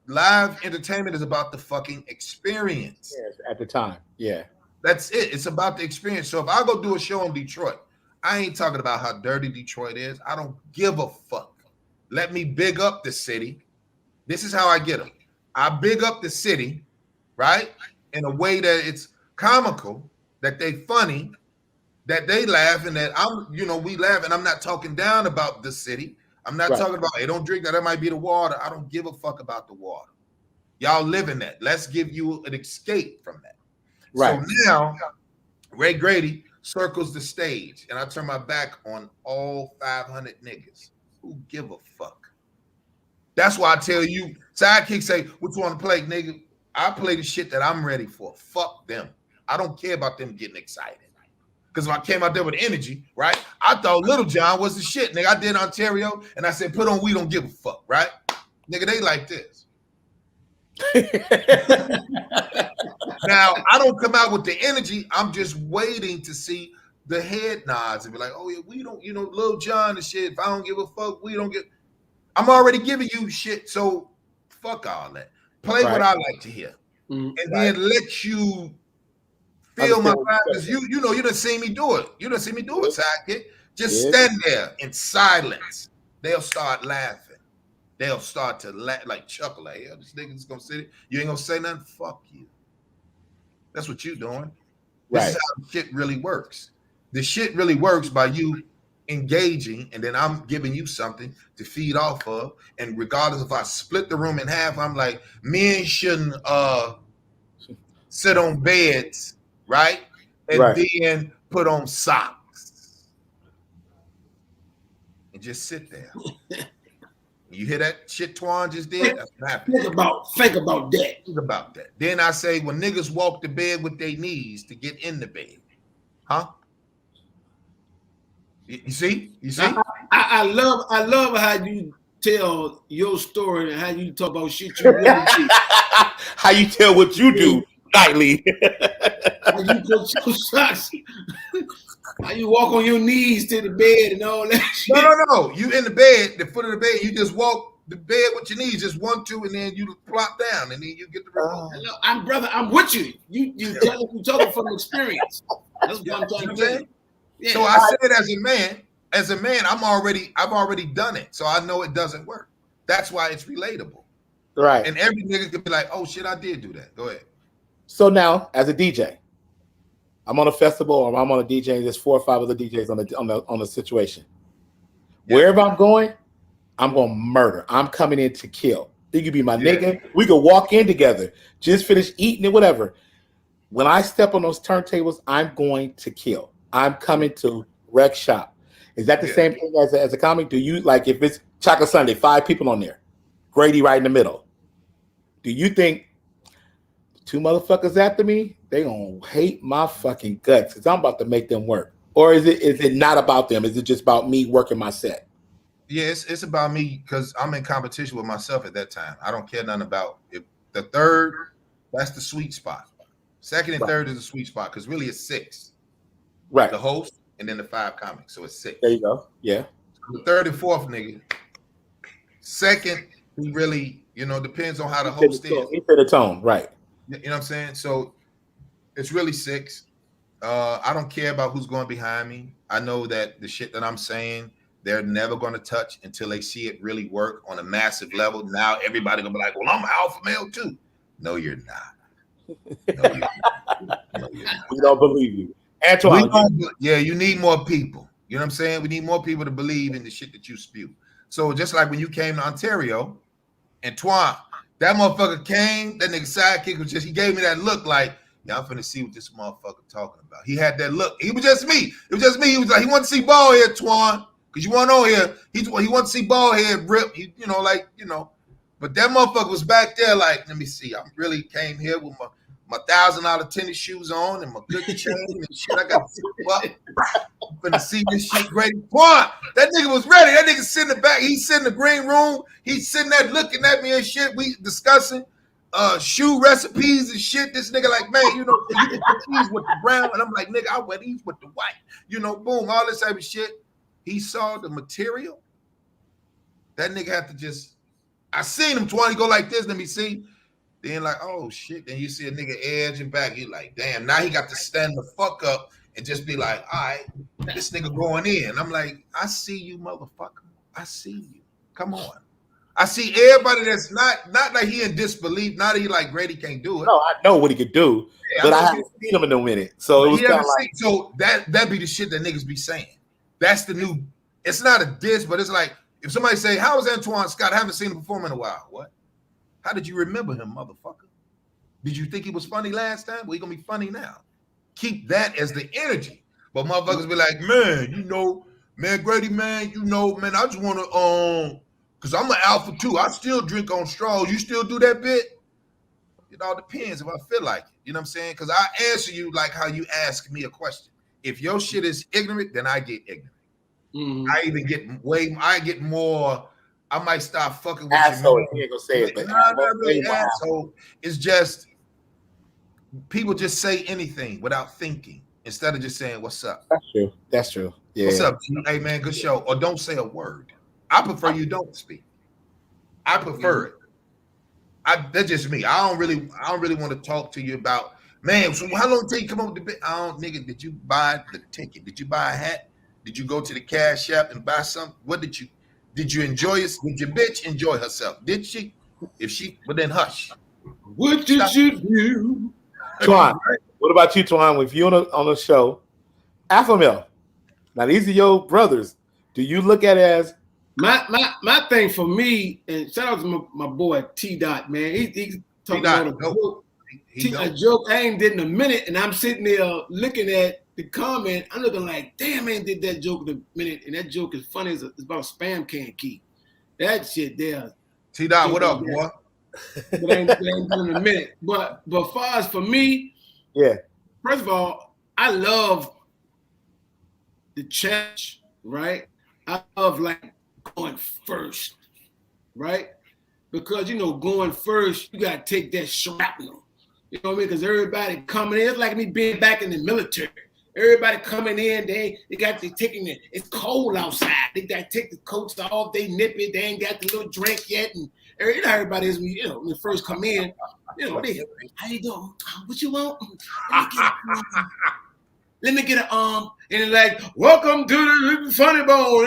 live entertainment is about the fucking experience. Yes, at the time. Yeah. That's it. It's about the experience. So if I go do a show in Detroit, I ain't talking about how dirty Detroit is. I don't give a fuck. Let me big up the city. This is how I get them. I big up the city, right? In a way that it's comical, that they funny, that they laugh, and that we laugh. And I'm not talking down about the city. I'm not talking about, hey, don't drink that. That might be the water. I don't give a fuck about the water. Y'all live in that. Let's give you an escape from that. Right. So now, Ray Grady circles the stage, and I turn my back on all 500 niggas. Who give a fuck? That's why I tell you, sidekicks say, what you want to play, nigga? I play the shit that I'm ready for. Fuck them. I don't care about them getting excited. Because if I came out there with energy, right? I thought Little John was the shit, nigga. I did Ontario, and I said, put on We Don't Give a Fuck, right? Nigga, they like this. Now, I don't come out with the energy. I'm just waiting to see the head nods and be like, oh, yeah, we don't, Lil Jon and shit. If I don't give a fuck, we don't give. I'm already giving you shit, so fuck all that. Play what I like to hear. And then let you feel my vibes. You done seen me do it. You done seen me do it, sidekick. Just stand there in silence. They'll start laughing. They'll start to laugh, like chuckle. Like, yeah, this nigga's gonna sit it. You ain't gonna say nothing. Fuck you. That's what you doing. This is how shit really works. The shit really works by you engaging, and then I'm giving you something to feed off of. And regardless if I split the room in half, I'm like, men shouldn't sit on beds, right? And then put on socks and just sit there. You hear that shit Twan just did? That's what happened. Think about that. Think about that. Then I say, when niggas walk to bed with their knees to get in the bed, huh? You see? I love how you tell your story and how you talk about shit you really do. How you tell what you do nightly. How you put your socks. How you walk on your knees to the bed and all that shit. No. You in the bed, the foot of the bed, you just walk the bed with your knees, just 1, 2, and then you plop down, and then you get the remote. I'm with you. You talking from experience. That's what I'm trying to say. Yeah. So I said, as a man, I've already done it, so I know it doesn't work. That's why it's relatable, right? And every nigga could be like, "Oh shit, I did do that." Go ahead. So now, as a DJ, I'm on a festival, or I'm on a DJ. There's 4 or 5 other DJs on the situation. Yeah. Wherever I'm going to murder. I'm coming in to kill. You could be my nigga. We could walk in together, just finish eating and whatever. When I step on those turntables, I'm going to kill. I'm coming to wreck shop. Is that the same thing as a comic? Do you, like, if it's Chocolate Sunday, 5 people on there, Grady right in the middle, do you think 2 motherfuckers after me, they gonna hate my fucking guts because I'm about to make them work? Or is it not about them? Is it just about me working my set? Yeah, it's about me because I'm in competition with myself at that time. I don't care nothing about it. The third, that's the sweet spot. Second and third is the sweet spot because really it's 6. Right. The host and then the 5 comics. So it's 6. There you go. Yeah. The third and fourth nigga. Second, he really, depends on how the host is. He set the tone, right. You know what I'm saying? So it's really 6. I don't care about who's going behind me. I know that the shit that I'm saying, they're never going to touch until they see it really work on a massive level. Now everybody gonna be like, well, I'm an alpha male too. No, you're not. No, you're not. We don't believe you. Antoine, you need more people. You know what I'm saying? We need more people to believe in the shit that you spew. So just like when you came to Ontario, Antoine, that motherfucker came, that nigga sidekick was he gave me that look like, yeah, I'm finna see what this motherfucker talking about. He had that look. He was just me. It was just me. He was like, he wanted to see ball head, Twan, because you want to know here. He wanted to see ball head rip. But that motherfucker was back there like, let me see. I really came here with my $1,000 tennis shoes on and my good chain and shit. I got I'm finna see this shit great. Twan, that nigga was ready. That nigga sitting in the back. He's sitting in the green room. He's sitting there looking at me and shit. We discussing. shoe recipes and shit. This nigga like, man, you know, you get the cheese with the brown, and I'm like, nigga, I wear these with the white. You know, boom, all this type of shit. He saw the material. That nigga have to just. I seen him 20 go like this. Let me see. Then like, oh shit. Then you see a nigga edging back. You like, damn. Now he got to stand the fuck up and just be like, all right, this nigga going in. I'm like, I see you, motherfucker. I see you. Come on. I see everybody that's not like he in disbelief. Not that he like Grady can't do it. No, I know what he could do, Yeah, but I haven't seen him in a minute. So it was kind of like, so that be the shit that niggas be saying. That's the new. It's not a diss, but it's like if somebody say, "How is Antoine Scott? I haven't seen him perform in a while." What? How did you remember him, motherfucker? Did you think he was funny last time? Well, he gonna be funny now. Keep that as the energy. But motherfuckers be like, man, you know, man, Grady, man, you know, man, I just want to, because I'm an alpha too. I still drink on straws. You still do that bit? It all depends if I feel like it. You know what I'm saying? Because I answer you like how you ask me a question. If your shit is ignorant, then I get ignorant. Mm-hmm. I even get more. I might start fucking with asshole. you. He ain't gonna say it, but Not really asshole. It's just people just say anything without thinking instead of just saying what's up. That's true. That's true. Yeah. What's up? Hey man, good show. Or don't say a word. I prefer you don't speak. I prefer it. That's just me. I don't really want to talk to you about, man. So how long did it take you to come up with the bit? I don't, nigga. Did you buy the ticket? Did you buy a hat? Did you go to the cash app and buy something? What did you? Did you enjoy it? Did your bitch enjoy herself? Did she? If she, but then hush. What did you do? Twan, what about you, Twan? If you on the show, Alpha Male. Now these are your brothers. Do you look at it as my thing for me? And shout out to my boy T Dot, man. He talking about a joke I ain't did in a minute, and I'm sitting there looking at the comment. I'm looking like, damn, man, did that joke in a minute, and that joke is funny as it's about a spam can key. That shit there. T Dot, what up, boy? But I ain't done in a minute. But far as for me, yeah. First of all, I love the challenge, right? I love like going first, right? Because you know, going first, you gotta take that shrapnel. You know what I mean? Because everybody coming in, it's like me being back in the military. Everybody coming in, they taking it. It's cold outside. They got to take the coats off. They nip it. They ain't got the little drink yet. And you know how everybody is when you first come in. You know, how you doing? What you want? Let me get an and like, welcome to the Funny Bone.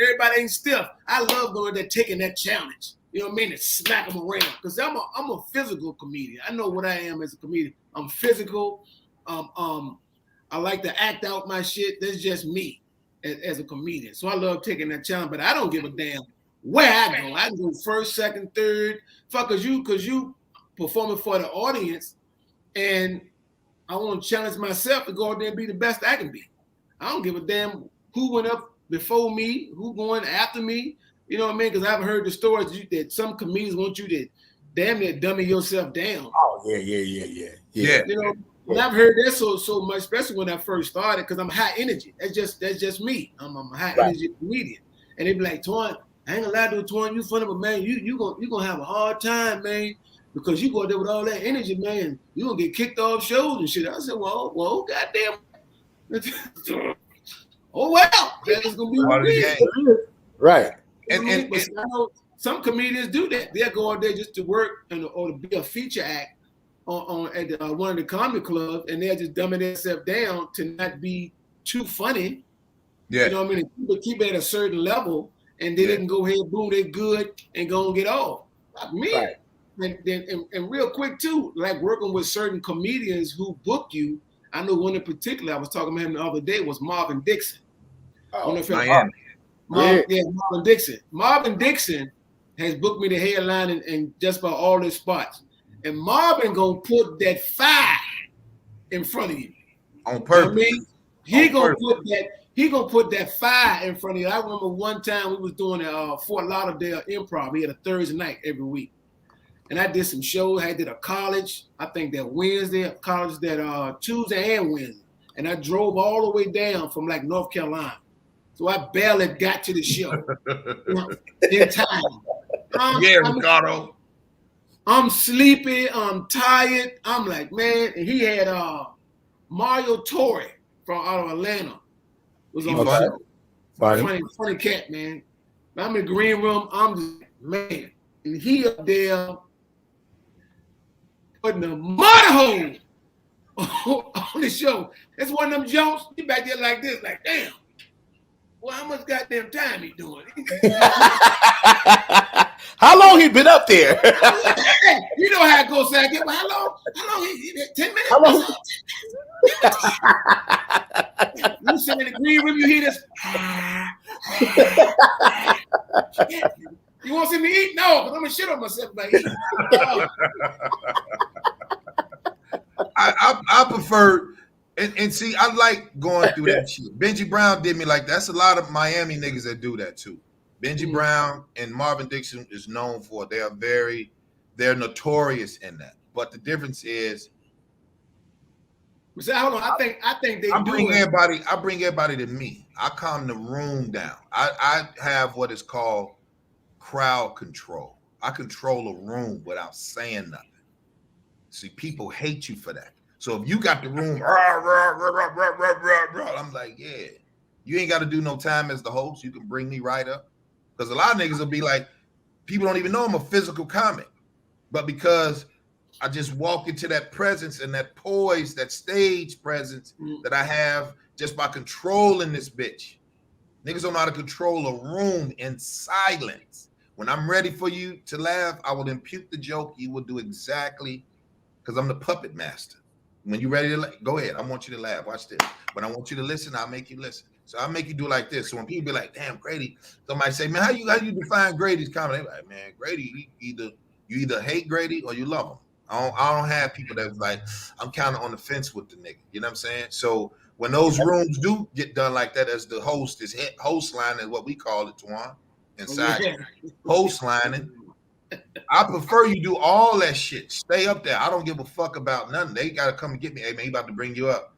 Everybody ain't stiff. I love going there taking that challenge. You know what I mean? And smack them around. Because I'm a physical comedian. I know what I am as a comedian. I'm physical. I like to act out my shit. That's just me as a comedian. So I love taking that challenge, but I don't give a damn where I go. I can go first, second, third. Cause you performing for the audience, and I want to challenge myself to go out there and be the best I can be. I don't give a damn who went up before me, who going after me. You know what I mean? Because I've heard the stories that some comedians want you to damn near dummy yourself down. Oh yeah. You know. And I've heard that so much, especially when I first started, because I'm high energy. That's just me. I'm a high energy comedian. And they be like, Twan, I ain't gonna lie to you, Twan, you funny, but man, you gonna have a hard time, man, because you go there with all that energy, man. You gonna get kicked off shows and shit. I said, well, goddamn. Oh well, that's gonna be what it is. Right. And I know some comedians do that. They'll go out there just to work or to be a feature act at one of the comedy clubs, and they're just dumbing themselves down to not be too funny. Yeah. You know what I mean? Keep it at a certain level, and then they can go ahead, boom, they're good, and go and get off. Like me. Right. And real quick, too, like working with certain comedians who book you. I know one in particular, I was talking about him the other day, was Marvin Dixon. Miami. Marvin Dixon. Marvin Dixon has booked me the headline in just about all his spots. And Marvin gonna put that fire in front of you. On purpose. You know what I mean? He gonna put that fire in front of you. I remember one time we was doing a Fort Lauderdale Improv. We had a Thursday night every week. And I did some shows. I did a college, I think that Wednesday, a college that Tuesday and Wednesday. And I drove all the way down from like North Carolina. So I barely got to the show in time. Ricardo. I'm sleepy. I'm tired. I'm like, man. And he had Mario Torre from out of Atlanta. Was on the show. Funny cat, man. I'm in the green room. I'm just, man. And he up there putting the mud hole on the show. That's one of them jokes. He back there like this, like, damn. Well, how much goddamn time he doing? How long he been up there? You know how it goes, Sackett. How long? 10 minutes? How long? You sit in the green room, you hear this. You want to see me eat? No, because I'm going to shit on myself by eating. I prefer, and see, I like going through that shit. Benji Brown did me like that. That's a lot of Miami niggas that do that too. Benji Brown and Marvin Dixon is known for, they're notorious in that. But the difference is, so hold on, I think they bring everybody to me. I calm the room down. I have what is called crowd control. I control a room without saying nothing. See, people hate you for that. So if you got the room, I'm like, yeah, you ain't got to do no time as the host. You can bring me right up. Because a lot of niggas will be like, people don't even know I'm a physical comic. But because I just walk into that presence and that poise, that stage presence that I have just by controlling this bitch. Niggas don't know how to control a room in silence. When I'm ready for you to laugh, I will impute the joke. You will do exactly, because I'm the puppet master. When you're ready to go ahead, I want you to laugh. Watch this. When I want you to listen, I'll make you listen. So I'll make you do like this. So when people be like, damn, Grady, somebody say, man, how you define Grady's comedy? They're like, man, Grady, you either hate Grady or you love him. I don't have people that's like, I'm kind of on the fence with the nigga. You know what I'm saying? So when those rooms do get done like that, as the host is host lining, what we call it, Twan, inside host lining, I prefer you do all that shit. Stay up there. I don't give a fuck about nothing. They got to come and get me. Hey, man, he about to bring you up.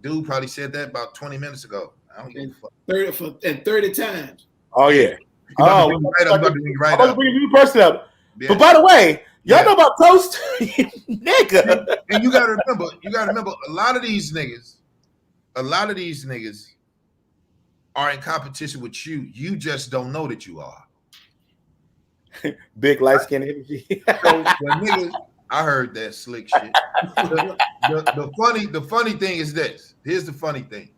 Dude probably said that about 20 minutes ago. I don't give a fuck. 30 times. Oh, yeah. I'm about to bring you right up. I'm bring you person up. Yeah. But by the way, y'all know about Toast? Nigga. And you gotta remember, a lot of these niggas are in competition with you. You just don't know that you are. Big light skin energy. So niggas, I heard that slick shit. The funny thing is this. Here's the funny thing.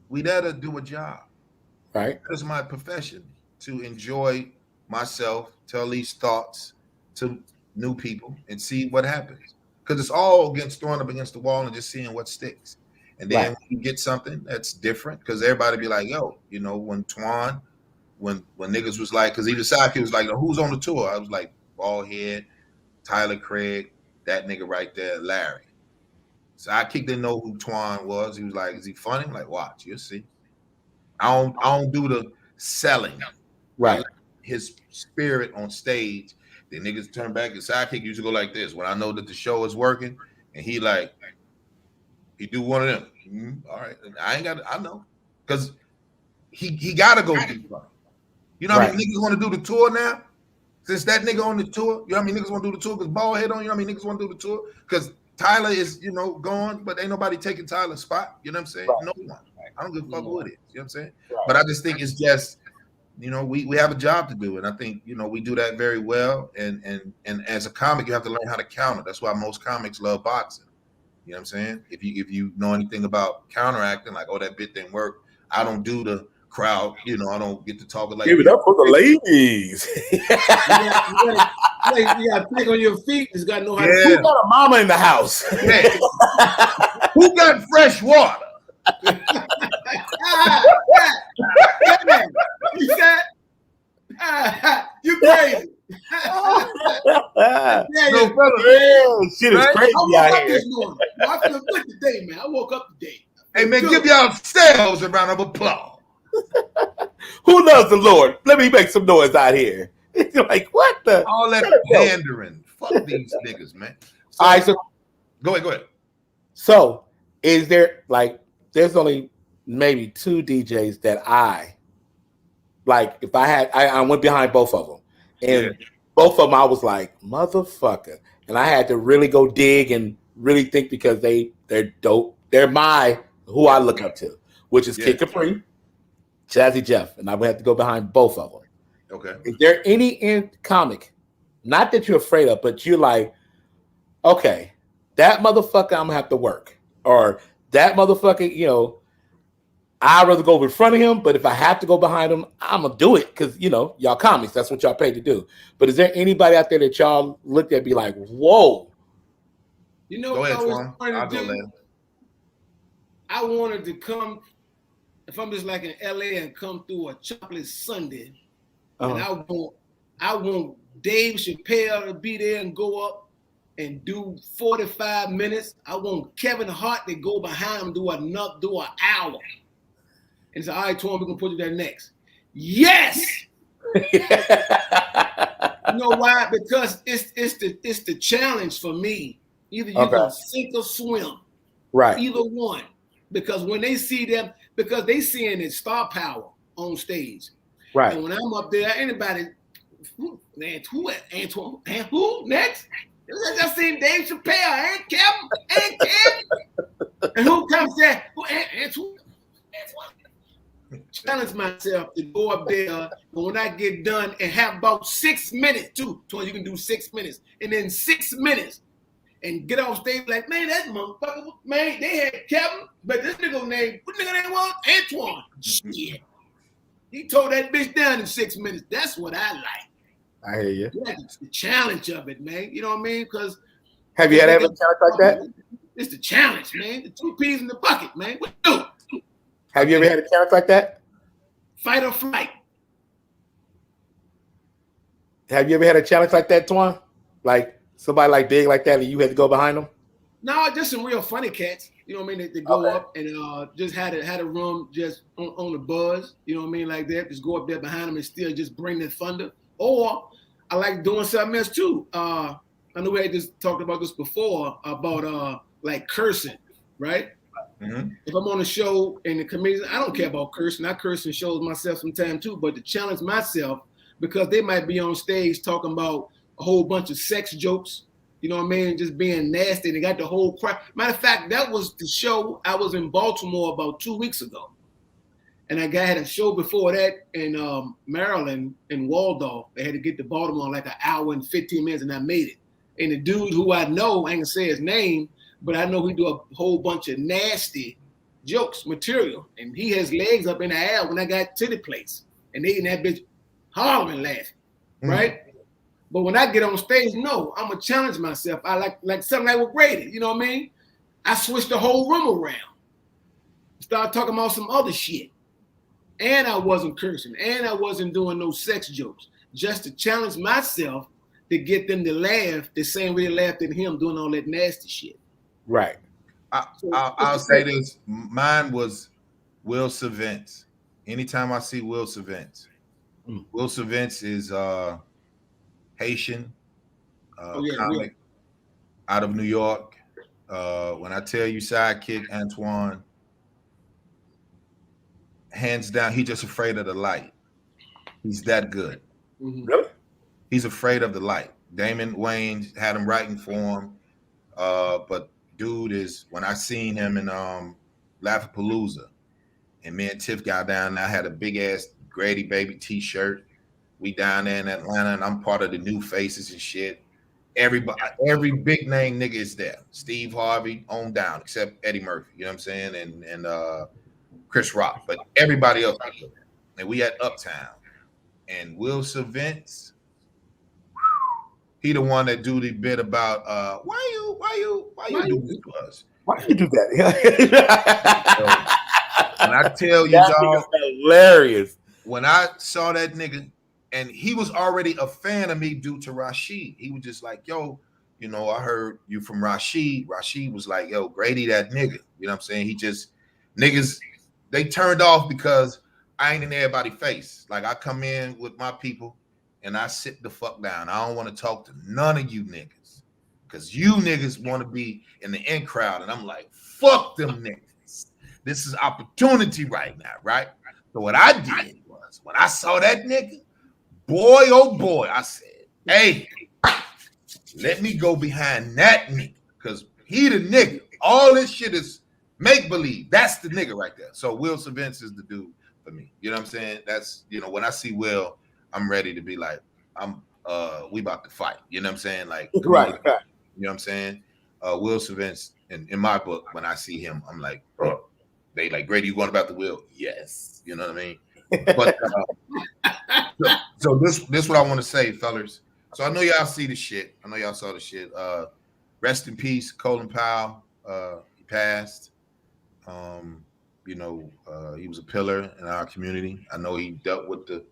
We there to do a job. Right. That's my profession, to enjoy myself, tell these thoughts to new people and see what happens. Because it's all against throwing up against the wall and just seeing what sticks. And then when you get something that's different, because everybody be like, yo, you know, when Twan, when niggas was like, because even Saki was like, who's on the tour? I was like, Baldhead, Tyler Craig, that nigga right there, Larry. Sidekick didn't know who Twan was. He was like, is he funny? I'm like, watch, you'll see. I don't do the selling. Right. His spirit on stage. The niggas turn back, and Sidekick used to go like this. When I know that the show is working, and he do one of them. All right. And I ain't got I know. Because he gotta go deeper. You know how many niggas want to do the tour now? Since that nigga on the tour, you know how many niggas want to do the tour? Because Baldhead on, you know how many niggas want to do the tour? Because Tyler is, you know, gone, but ain't nobody taking Tyler's spot. You know what I'm saying? Right. No one. I don't give a fuck who it is. You know what I'm saying? Right. But I just think it's just, you know, we have a job to do. And I think, you know, we do that very well. And as a comic, you have to learn how to counter. That's why most comics love boxing. You know what I'm saying? If you know anything about counteracting, like, oh, that bit didn't work. I don't do the crowd, you know, I don't get to talk like. Give it up for the ladies. You got to think on your feet. It's got to know how to. Who got a mama in the house? Yeah. Who got fresh water? You said, you crazy. No, brother, shit is crazy out here. I feel good today, man. I woke up today. Hey, man, give yourselves a round of applause. Who loves the Lord? Let me make some noise out here. You're like, what the? All that pandering. Fuck these niggas, man. So, all right, so go ahead. So, is there, like, there's only maybe 2 DJs that I, like, if I had, I went behind both of them. And both of them, I was like, motherfucker. And I had to really go dig and really think because they're dope. They're who I look up to, which is Kid Capri, Jazzy Jeff. And I would have to go behind both of them. Okay. Is there any in comic, not that you're afraid of, but you're like, okay, that motherfucker I'm gonna have to work, or that motherfucker, you know, I'd rather go in front of him, but if I have to go behind him, I'm gonna do it because you know y'all comics, that's what y'all paid to do. But is there anybody out there that y'all looked at be like, whoa? You know go what ahead, I was Twan. trying to do? I wanted to come, if I'm just like in LA and come through a chocolate sundae, and I want Dave Chappelle to be there and go up and do 45 minutes. I want Kevin Hart to go behind him, do an hour. And say, all right, Twan, we're gonna put you there next. Yes. You know why? Because it's the challenge for me. Either you're gonna sink or swim. Right. Either one. Because when they see them, because they seeing it star power on stage. Right. And when I'm up there, anybody, who next? I just seen Dave Chappelle and Kevin. And who comes there? Challenge myself to go up there, but when I get done and have about 6 minutes too, so you can do 6 minutes, and then 6 minutes, and get off stage like, man, that motherfucker, man, they had Kevin, but this nigga name, what nigga name was? Antoine. Shit. He tore that bitch down in 6 minutes. That's what I like. I hear you. Yeah, it's the challenge of it, man. You know what I mean? Because have you had ever challenge like that? It's the challenge, man. The 2 peas in the bucket, man. What do? Have you ever had a challenge like that? Fight or flight. Have you ever had a challenge like that, Twan? Like somebody like big like that, and you had to go behind them? No, just some real funny cats. You know what I mean? They go up and just had a room just on the buzz. You know what I mean? Like that. Just go up there behind them and still just bring the thunder. Or I like doing something else too. I know we had just talked about this before about like cursing, right? Mm-hmm. If I'm on a show and the comedians, I don't care about cursing. I curse in shows myself sometimes too, but to challenge myself because they might be on stage talking about a whole bunch of sex jokes. You know what I mean? Just being nasty. They got the whole crowd. Matter of fact, that was the show. I was in Baltimore about 2 weeks ago. And I had a show before that in Maryland, in Waldorf. They had to get to Baltimore in like an hour and 15 minutes, and I made it. And the dude who I know, I ain't gonna say his name, but I know he do a whole bunch of nasty jokes, material. And he has legs up in the air when I got to the place. And they in that bitch hollering laughing, right? But when I get on stage, no, I'm gonna challenge myself. I like something like with Brady, you know what I mean? I switched the whole room around. Started talking about some other shit. And I wasn't cursing. And I wasn't doing no sex jokes. Just to challenge myself to get them to laugh the same way they laughed at him doing all that nasty shit. Right. I'll say this. Mine was Will Savence. Anytime I see Will Savence. Will Savence is Haitian comic out of New York. When I tell you sidekick Antoine, hands down, he's just afraid of the light. He's that good. Really? He's afraid of the light. Damon Wayans had him writing for him. But dude is, when I seen him in Laugh-A-Palooza, and me and Tiff got down there, I had a big ass Grady Baby t-shirt. We down there in Atlanta, and I'm part of the New Faces and shit. Everybody, every big name nigga is there. Steve Harvey on down, except Eddie Murphy. You know what I'm saying? And Chris Rock, but everybody else. And we at Uptown, and Will Savence, he the one that do the bit about why you do this to us? Why you do that? And I tell you, dog, hilarious. When I saw that nigga, and he was already a fan of me due to Rashid. He was just like, yo, you know, I heard you from Rashid. Rashid was like, yo, Grady, that nigga. You know what I'm saying? He just, niggas, they turned off because I ain't in everybody's face. Like, I come in with my people and I sit the fuck down. I don't want to talk to none of you niggas because you niggas want to be in the in crowd. And I'm like, fuck them niggas. This is opportunity right now, right? So what I did was, when I saw that nigga, boy, oh boy, I said, Hey, let me go behind that nigga because he the nigga. All this shit is make believe. That's the nigga right there. So Will Savence is the dude for me. You know what I'm saying? That's when I see Will, I'm ready to be like, we about to fight. You know what I'm saying? Like, Right. You know what I'm saying? Will Savence in my book, when I see him, I'm like, oh. They like, Grady, you going about the Will? Yes. You know what I mean? But so this what I want to say, fellas. So I know y'all see the shit. I know y'all saw the shit. Rest in peace, Colin Powell. He passed. He was a pillar in our community. I know he dealt with the,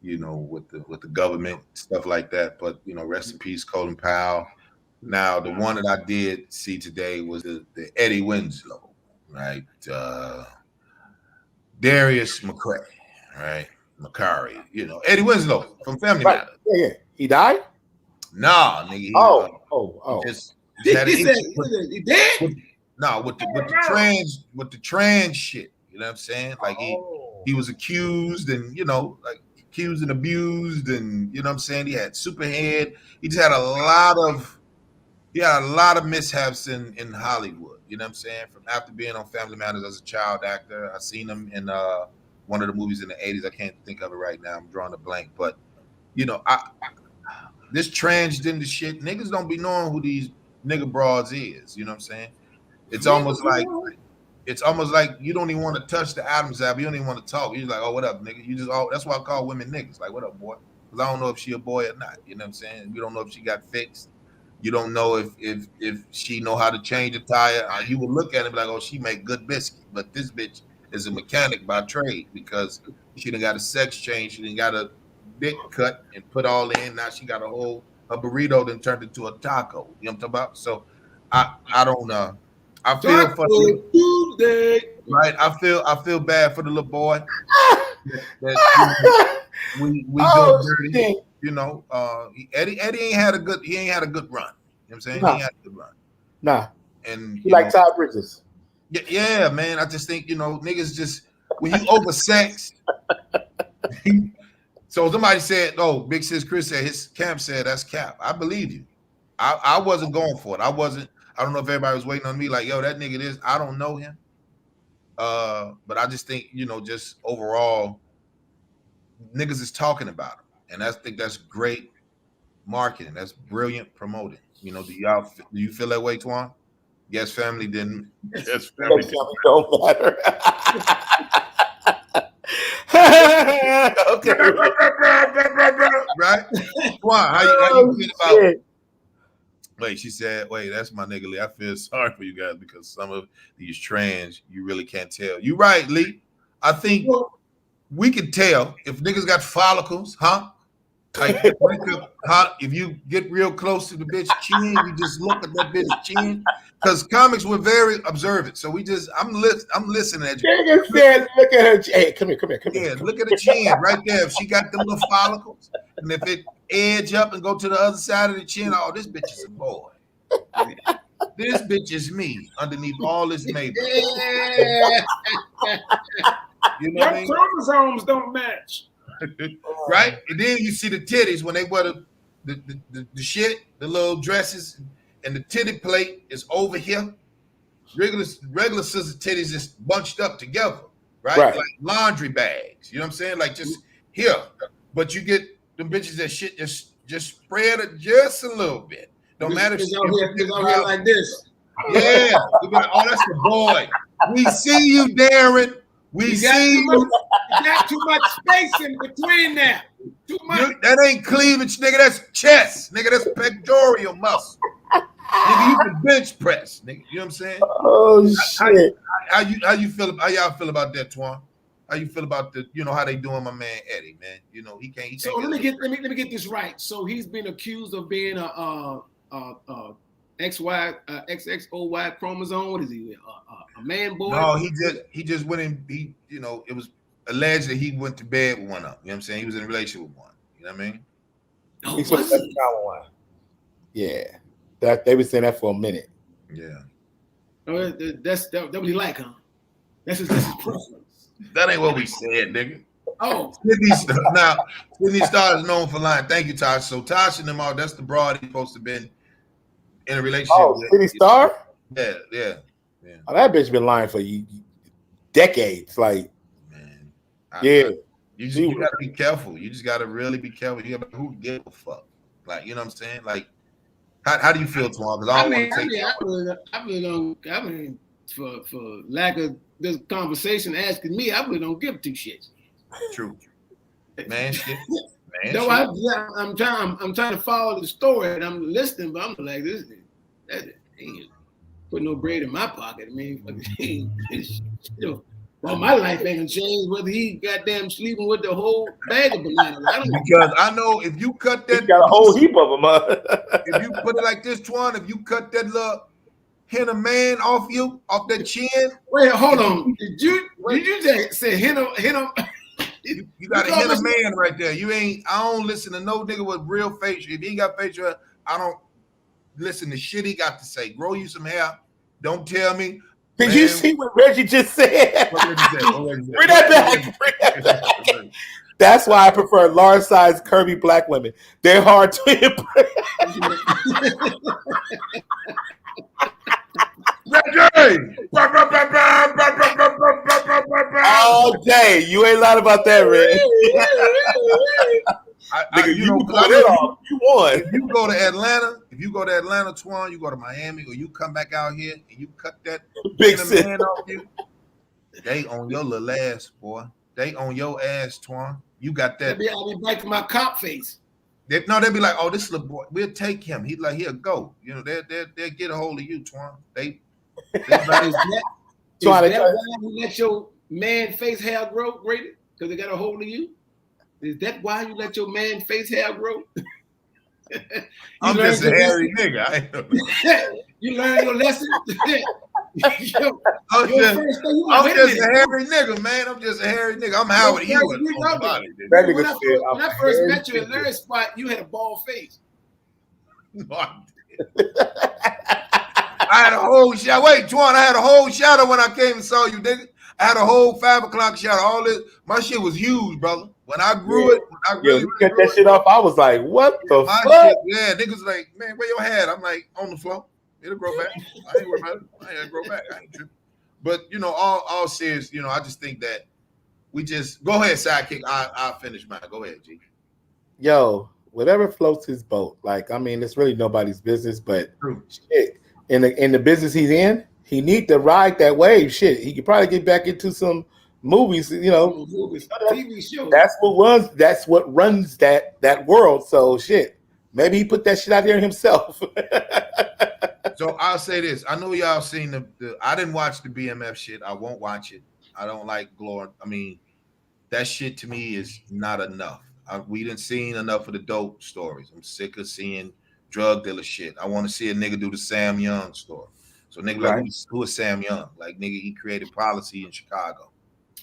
with the government, stuff like that. But rest in peace, Colin Powell. Now, the one that I did see today was the Eddie Winslow, right? Darius McCray, right? McCary, Eddie Winslow from Family Matters. Yeah. He died? Nah, nigga. He dead? With the trans shit. You know what I'm saying? Like he was accused and accused and abused, and you know what I'm saying? He had superhead. He just had a lot of mishaps in Hollywood. You know what I'm saying? From after being on Family Matters as a child actor, I seen him in one of the movies in the 80s. I can't think of it right now. I'm drawing a blank. But this transgender shit, niggas don't be knowing who these nigga broads is. You know what I'm saying? It's almost like you don't even want to touch the Adam's apple. You don't even want to talk. You're like, oh, what up, nigga? That's why I call women niggas. Like, what up, boy? Because I don't know if she a boy or not. You know what I'm saying? We don't know if she got fixed. You don't know if she know how to change a tire. You would look at it and be like, oh, she make good biscuit. But this bitch is a mechanic by trade because she done got a sex change. She done got a dick cut and put all in. Now she got a burrito then turned into a taco. You know what I'm talking about? So I don't know. I feel for Tuesday. Right. I feel bad for the little boy. We go dirty. Eddie ain't had a good run. You know what I'm saying? Nah. He ain't had a good run. Nah. And he like Todd Bridges. Yeah, man. I just think, niggas just when you oversexed. So somebody said, oh, Big Sis Chris said his camp said that's cap. I believe you. I wasn't going for it. I don't know if everybody was waiting on me like, yo, that nigga this. I don't know him. But I just think, just overall, niggas is talking about him. And I think that's great marketing. That's brilliant promoting. Do you feel that way, Twan? Yes, family didn't. Yes, family don't matter. Okay. Right? Twan, how you feel about? Wait, she said, wait, that's my nigga Lee. I feel sorry for you guys because some of these trans, you really can't tell. You right, Lee. I think we can tell if niggas got follicles, huh? Like, if you get real close to the bitch chin, you just look at that bitch chin. Because comics were very observant. So I'm listening at you. Nigga said, look at her chin. Hey, come here. Yeah, look at the chin right there. If she got them little follicles, and if it edge up and go to the other side of the chin, oh, this bitch is a boy. This bitch is me underneath all this makeup. Yeah. You know what I mean? Chromosomes don't match. Right? And then you see the titties when they wear the shit, the little dresses, and the titty plate is over here. Regular sister titties just bunched up together, right? Like laundry bags. You know what I'm saying? Like just here. But you get them bitches that shit just spread it just a little bit. Don't matter if it's out here like this. Yeah. Oh, that's the boy. We see you, Darren. We see you. You got too much space in between there. Too much. That ain't cleavage, nigga. That's chest, nigga. That's pectoral muscle. Nigga, you can bench press, nigga. You know what I'm saying? Oh shit. How y'all feel about that, Twan? How you feel about how they doing my man Eddie, man? He can't. So let me get this right. So he's been accused of being a XXOY chromosome. What is he? A man boy? No, he just went in. It was alleged that he went to bed with one of them. You know what I'm saying? He was in a relationship with one. You know what I mean? No, he was one. Yeah, that they were saying that for a minute. Yeah. That what he like, huh? That's his preference. That ain't what we said, nigga. Oh, Sydney Star is known for lying. Thank you, Tosh. So Tosh and them all, that's the broad he's supposed to been in a relationship with. City Star? Yeah. Oh, that bitch been lying for decades. Like, man. You gotta be careful. You just gotta really be careful. You gotta, who give a fuck? Like, you know what I'm saying? Like, how do you feel, Twan? Because I really don't. For lack of this conversation asking me, I really don't give two shits. True. Man, shit. No, I'm trying to follow the story and I'm listening, but I'm like, that ain't put no bread in my pocket. I mean, well, my life ain't gonna change whether he goddamn sleeping with the whole bag of bananas. Because I know if you cut that, got a whole heap of them. If you put it like this, Twan, if you cut that little henna man off that chin. Wait, hold on. Did you just say henna? You got a henna man right there. I don't listen to no nigga with real facial. If he ain't got facial, I don't listen to shit he got to say. Grow you some hair. Don't tell me. Did you see what Reggie just said? Bring that back. That's why I prefer large size curvy black women. They're hard to impress. All day. You ain't lying about that, Red. You won. If you go to Atlanta, Twan, you go to Miami, or you come back out here and you cut that big man off you, they on your little ass, boy. They on your ass, Twan. You got that. I'll be back to my cop face. They'd be like, oh, this little boy, we'll take him. He's like, he'll go. You know, they'll get a hold of you, Twan. Is that why you let your man face hair grow, Grady? Because they got a hold of you? Is that why you let your man face hair grow? I'm just a hairy nigga. You learn your lesson? I'm just a hairy nigga, man. I'm just a hairy nigga. I'm Howard Hewitt. When I first met you in Larry's spot, you had a bald face. I had a whole shadow. Wait, Twan, I had a whole shadow when I came and saw you, nigga. I had a whole 5 o'clock shadow. All this, my shit was huge, brother. When I grew it, I really cut that shit off. I was like, what the fuck? Shit, niggas like, man, where your hat? I'm like, on the floor. It'll grow back. I ain't worried about it. I ain't gonna grow back. I ain't tripping. But all serious, I just think that we just go ahead, sidekick. I'll finish mine. Go ahead, G. Yo, whatever floats his boat. Like, I mean, it's really nobody's business, but shit, in the business he's in, he need to ride that wave. Shit, he could probably get back into some movies, TV shows. That's what runs that world. So shit, maybe he put that shit out there himself. So I'll say this. I know y'all seen the I didn't watch the BMF shit. I won't watch it. I don't like Glor. I mean, that shit to me is not enough. We didn't seen enough of the dope stories. I'm sick of seeing drug dealer shit. I want to see a nigga do the Sam Young story. So nigga, like, who is Sam Young? Like, nigga, he created policy in Chicago.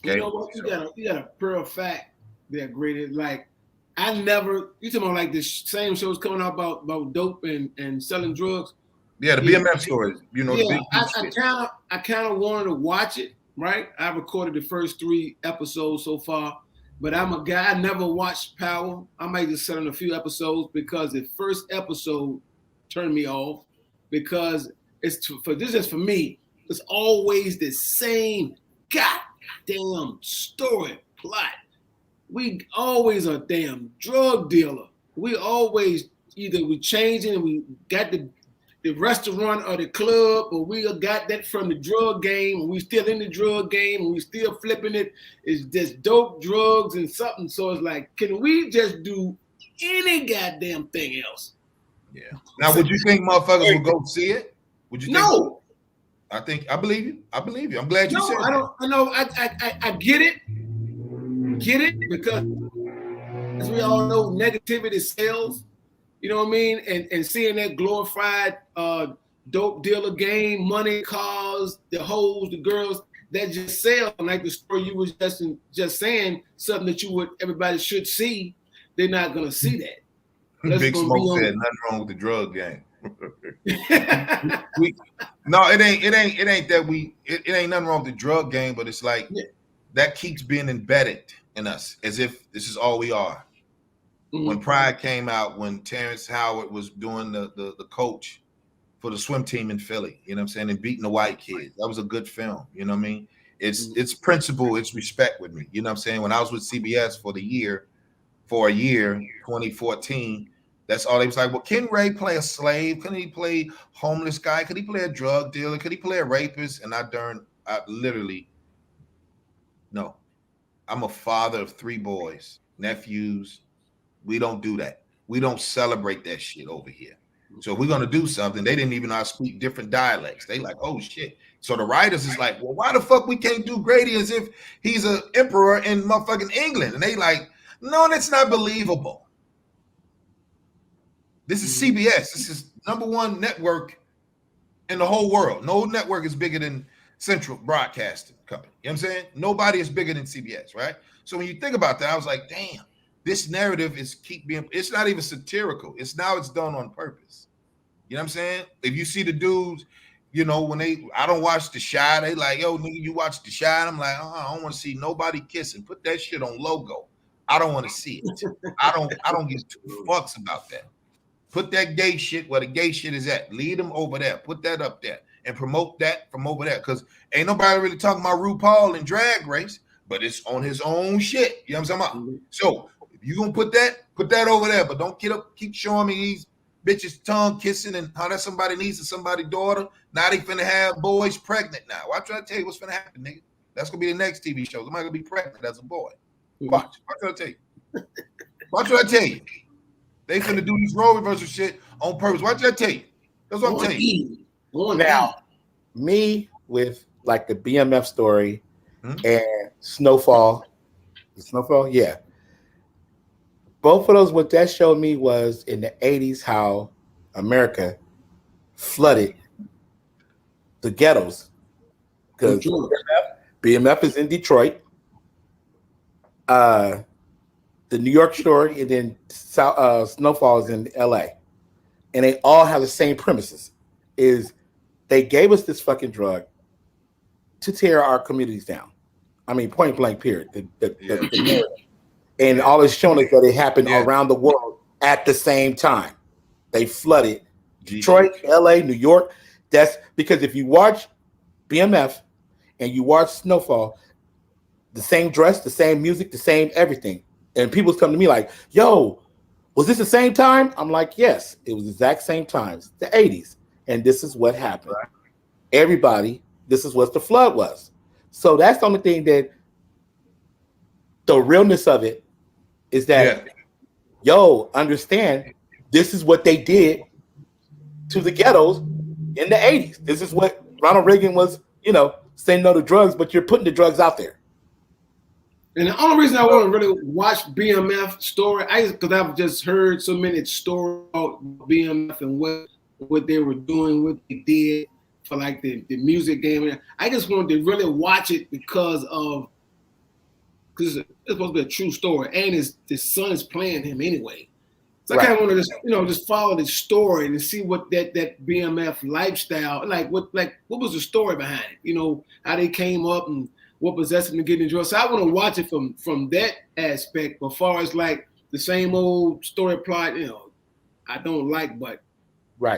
Okay? You know what? You got a pearl fact there, Grady. Like, you talking about like the same shows coming out about dope and selling drugs. Yeah, the BMF stories. I kind of wanted to watch it. Right, I recorded the first 3 episodes so far, but I'm a guy. I never watched Power. I might just set on a few episodes because the first episode turned me off because this is for me. It's always the same goddamn story plot. We always a damn drug dealer. We always either we changing and we got the restaurant or the club, or we got that from the drug game, and we still in the drug game, and we still flipping it. It's just dope, drugs, and something. So it's like, can we just do any goddamn thing else? Yeah. Now, would you think motherfuckers would go see it? Would you? No. I believe you. I believe you. I'm glad you said that. I know. I get it. Get it, because as we all know, negativity sells. You know what I mean? And seeing that glorified dope dealer game, money, cars, the hoes, the girls, that just sell. Like the story you was just saying, something that everybody should see. They're not gonna see that. Big Smoke said nothing wrong with the drug game. No, it ain't that it ain't nothing wrong with the drug game, but it's like that keeps being embedded in us, as if this is all we are. When Pride came out, when Terrence Howard was doing the coach for the swim team in Philly, you know what I'm saying, and beating the white kids, that was a good film. You know what I mean? It's principle, it's respect with me. You know what I'm saying? When I was with CBS for a year, 2014, that's all they was like, well, can Ray play a slave? Can he play homeless guy? Could he play a drug dealer? Could he play a rapist? And I literally, no. I'm a father of 3 boys, nephews. We don't do that. We don't celebrate that shit over here. So if we're going to do something, they didn't even know how to speak different dialects. They like, oh shit. So the writers is like, well, why the fuck we can't do Grady as if he's an emperor in motherfucking England? And they like, no, that's not believable. This is CBS. This is #1 network in the whole world. No network is bigger than Central Broadcasting Company. You know what I'm saying? Nobody is bigger than CBS, right? So when you think about that, I was like, damn, this narrative is it's not even satirical. It's done on purpose. You know what I'm saying? If you see the dudes, you know, when I don't watch The Chi, they like, yo, nigga, you watch The Chi? I'm like, I don't want to see nobody kissing. Put that shit on logo. I don't want to see it. I don't give 2 fucks about that. Put that gay shit where the gay shit is at. Lead them over there. Put that up there and promote that from over there. Because ain't nobody really talking about RuPaul and Drag Race, but it's on his own shit. You know what I'm talking about? So if you gonna put that over there, but don't keep showing me these bitches tongue kissing and how that somebody needs to somebody's daughter. Now they finna have boys pregnant now. I try to tell you what's finna happen, nigga. That's gonna be the next TV show. Somebody gonna be pregnant as a boy. Watch. Watch what I tell you. Watch what I tell you. They finna do this role reversal shit on purpose. Watch what I tell you. That's what I'm telling you. Now, me with like the BMF story and Snowfall. Snowfall, yeah. Both of those, what that showed me was in the 80s how America flooded the ghettos. Because BMF is in Detroit. The New York story, and then Snowfall is in LA. And they all have the same premises. Is they gave us this fucking drug to tear our communities down. I mean, point blank, period. And all it's showing us that it happened around the world at the same time. They flooded Detroit, LA, New York. That's because if you watch BMF and you watch Snowfall, the same dress, the same music, the same everything. And people's come to me like, yo, was this the same time? I'm like, yes, it was the exact same times, the 80s. And this is what happened. Right. Everybody, this is what the flood was. So that's the only thing that the realness of it is that, yo, understand this is what they did to the ghettos in the 80s. This is what Ronald Reagan was, saying no to drugs, but you're putting the drugs out there. And the only reason I want to really watch BMF story, because I've just heard so many stories about BMF and what they were doing, what they did for like the music game. I just wanted to really watch it because it's supposed to be a true story, and his son is playing him anyway. So I kind of want to just follow the story and see what that BMF lifestyle, what was the story behind it? How they came up and what possessed them to get in drugs. So I want to watch it from that aspect. But as far as like the same old story plot, I don't like, but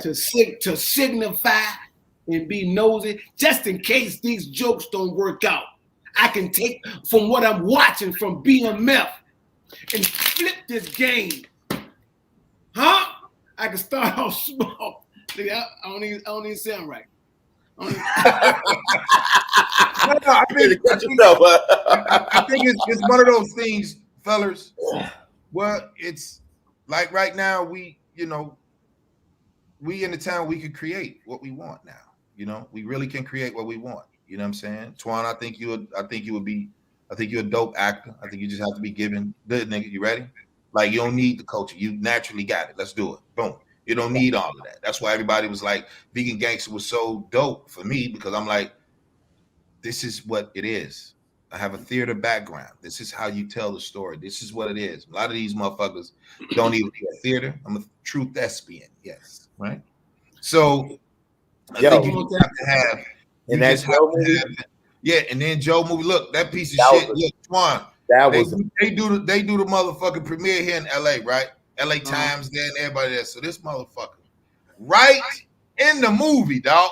to signify and be nosy, just in case these jokes don't work out, I can take from what I'm watching from BMF and flip this game. Huh? I can start off small. I don't even sound right. I think it's one of those things, fellas. Well, it's like right now we in the town, we can create what we want now. We really can create what we want. You know what I'm saying? Twan, I think you're a dope actor. I think you just have to be given good, nigga. You ready? Like, you don't need the culture. You naturally got it. Let's do it. Boom. You don't need all of that. That's why everybody was like, Vegan Gangster was so dope for me, because I'm like, this is what it is. I have a theater background. This is how you tell the story. This is what it is. A lot of these motherfuckers don't even do a theater. I'm a true thespian. Yes. Right? So I think you just have to have. And that's Joe movie. And then Joe movie. Look, that piece of shit. Look, Twan, That they, was they do the motherfucking premiere here in LA, right? LA Times there and everybody there. So this motherfucker, right in the movie, dog.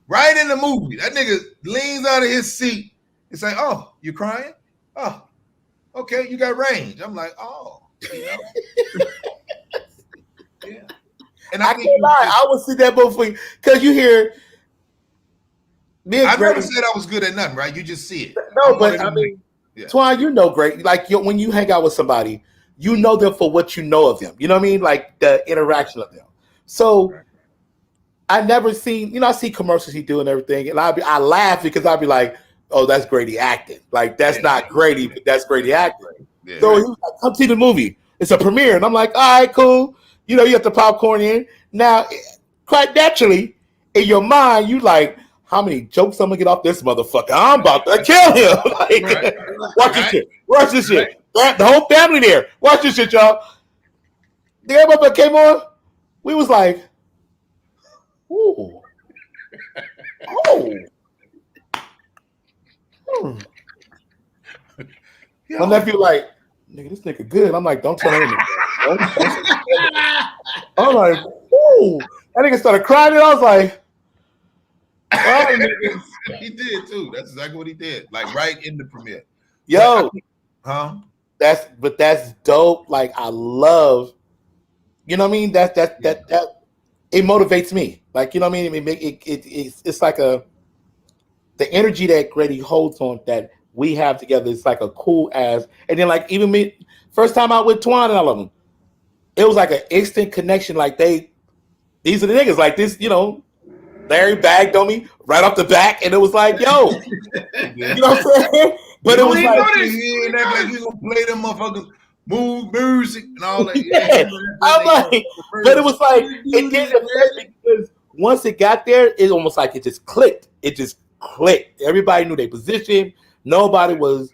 Right in the movie. That nigga leans out of his seat. It's like, oh, you crying? Oh, okay, you got range. I'm like, oh, you know. Yeah. And I can't lie, I would see that movie because you hear me. I never said I was good at nothing, right? You just see it. No, but I mean, Twan, you know, great. Like when you hang out with somebody, you know them for what you know of them. You know what I mean? Like the interaction of them. So I never seen, I see commercials he do and everything, and I laugh because I'd be like, oh, that's Grady acting. Like that's not Grady, but that's Grady acting. Yeah. So he was like, come see the movie. It's a premiere, and I'm like, all right, cool. You have the popcorn in. Now, quite naturally, in your mind, you like, how many jokes I'm gonna get off this motherfucker? I'm about to kill him. Like, watch this shit. Watch this shit. The whole family there. Watch this shit, y'all. The motherfucker came on. We was like, ooh. Oh. My nephew like, nigga, this nigga good. I'm like, don't tell him. I'm like, ooh. That nigga started crying, and I was like, oh, he did too. That's exactly what he did. Like right in the premiere. Yo, huh? That's dope. Like I love, you know what I mean? That it motivates me. Like, you know what I mean? It's like the energy that Grady holds on that we have together is like a cool ass. And then like even me, first time out with Twan and all of them, it was like an instant connection. Like these are the niggas. Like this, Larry bagged on me right off the back, and it was like, yo, you know what I'm saying? But it was like we gonna play them motherfuckers move music and all that. Yeah. I'm like, but it was like it did because once it got there, it almost like it just clicked. It just clicked. Everybody knew their position. Nobody was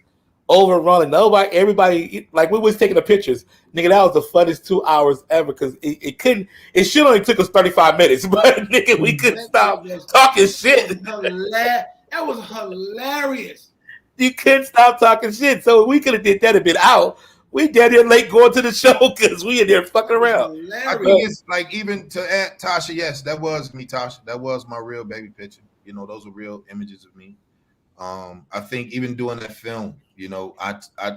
overrunning. Everybody, like we was taking the pictures. Nigga, that was the funnest 2 hours ever because it should only took us 35 minutes, but nigga, we couldn't stop talking shit. That was hilarious. You couldn't stop talking shit. So we could have did that and been out. We dead here late going to the show because we in there fucking around. I think it's like, even to add Tasha, yes, that was me, Tasha. That was my real baby picture. Those are real images of me. I think even doing that film,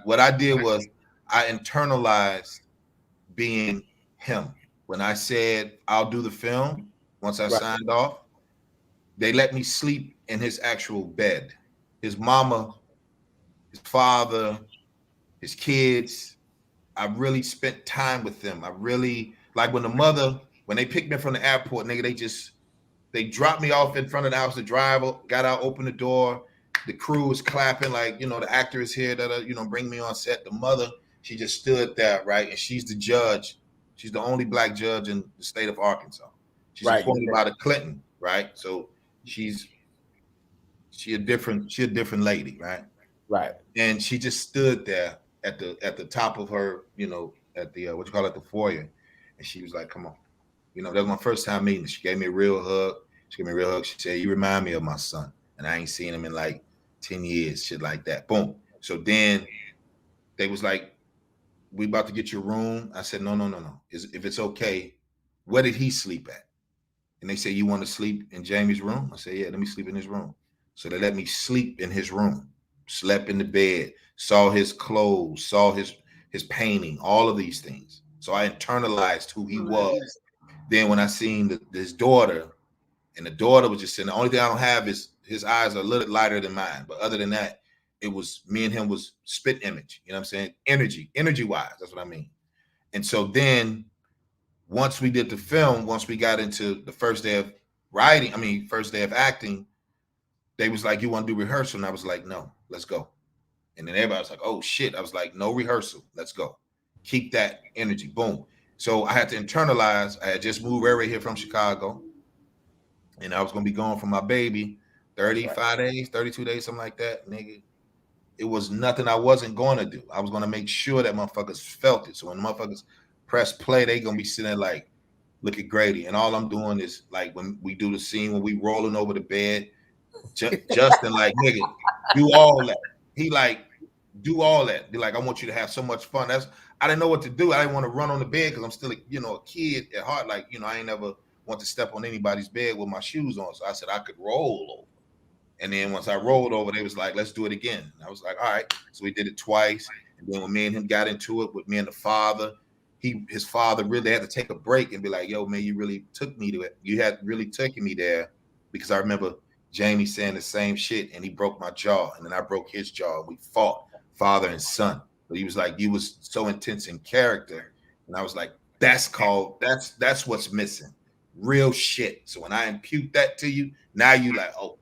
what I did was I internalized being him. When I said I'll do the film, once I signed off, they let me sleep in his actual bed. His mama, his father, his kids. I really spent time with them. I really, like when they picked me from the airport, nigga, they dropped me off in front of the house. The driver got out, opened the door. The crew was clapping, like, the actor is here that, bring me on set. The mother, she just stood there, right? And she's the judge. She's the only black judge in the state of Arkansas. She's appointed by the Clinton, right? So she a different lady, right? Right. And she just stood there at the top of her, at the the foyer. And she was like, come on. That was my first time meeting her. She gave me a real hug. She said, you remind me of my son. And I ain't seen him in like 10 years, shit like that. Boom. So then they was like, we about to get your room. I said, no. If it's okay, where did he sleep at? And they say, you want to sleep in Jamie's room? I said, yeah, let me sleep in his room. So they let me sleep in his room, slept in the bed, saw his clothes, saw his painting, all of these things. So I internalized who he was. Then when I seen his daughter, and the daughter was just saying, the only thing I don't have is his eyes are a little lighter than mine. But other than that, it was me and him was spit image. You know what I'm saying? Energy wise. That's what I mean. And so then once we did the film, once we got into the first day of writing, first day of acting, they was like, you want to do rehearsal? And I was like, no, let's go. And then everybody was like, oh shit. I was like, no rehearsal. Let's go. Keep that energy. Boom. So I had to internalize. I had just moved right here from Chicago. And I was going to be gone from my baby 35 days, 32 days, something like that. Nigga, it was nothing I wasn't going to do. I was going to make sure that motherfuckers felt it. So when motherfuckers press play, they going to be sitting there like, look at Grady. And all I'm doing is like when we do the scene, when we rolling over the bed, Justin like, nigga, do all that. He like, do all that. Be like, I want you to have so much fun. I didn't know what to do. I didn't want to run on the bed because I'm still, a kid at heart. Like, I ain't never want to step on anybody's bed with my shoes on. So I said I could roll over. And then once I rolled over, they was like, let's do it again. And I was like, all right. So we did it twice. And then when me and him got into it with me and the father, his father really had to take a break and be like, yo, man, you really took me to it. You had really taken me there, because I remember Jamie saying the same shit, and he broke my jaw, and then I broke his jaw. We fought, father and son. But he was like, you was so intense in character. And I was like, that's what's missing. Real shit. So when I impute that to you, now you like, okay.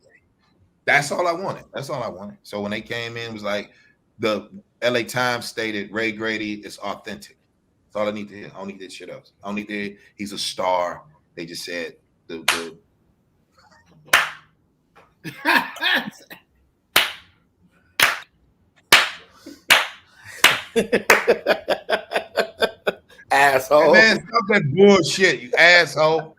That's all I wanted. That's all I wanted. So when they came in, it was like the LA Times stated Ray Grady is authentic. That's all I need to hear. I don't need that shit else. I don't need to hear he's a star. They just said the asshole. Hey man, stop that bullshit, you asshole.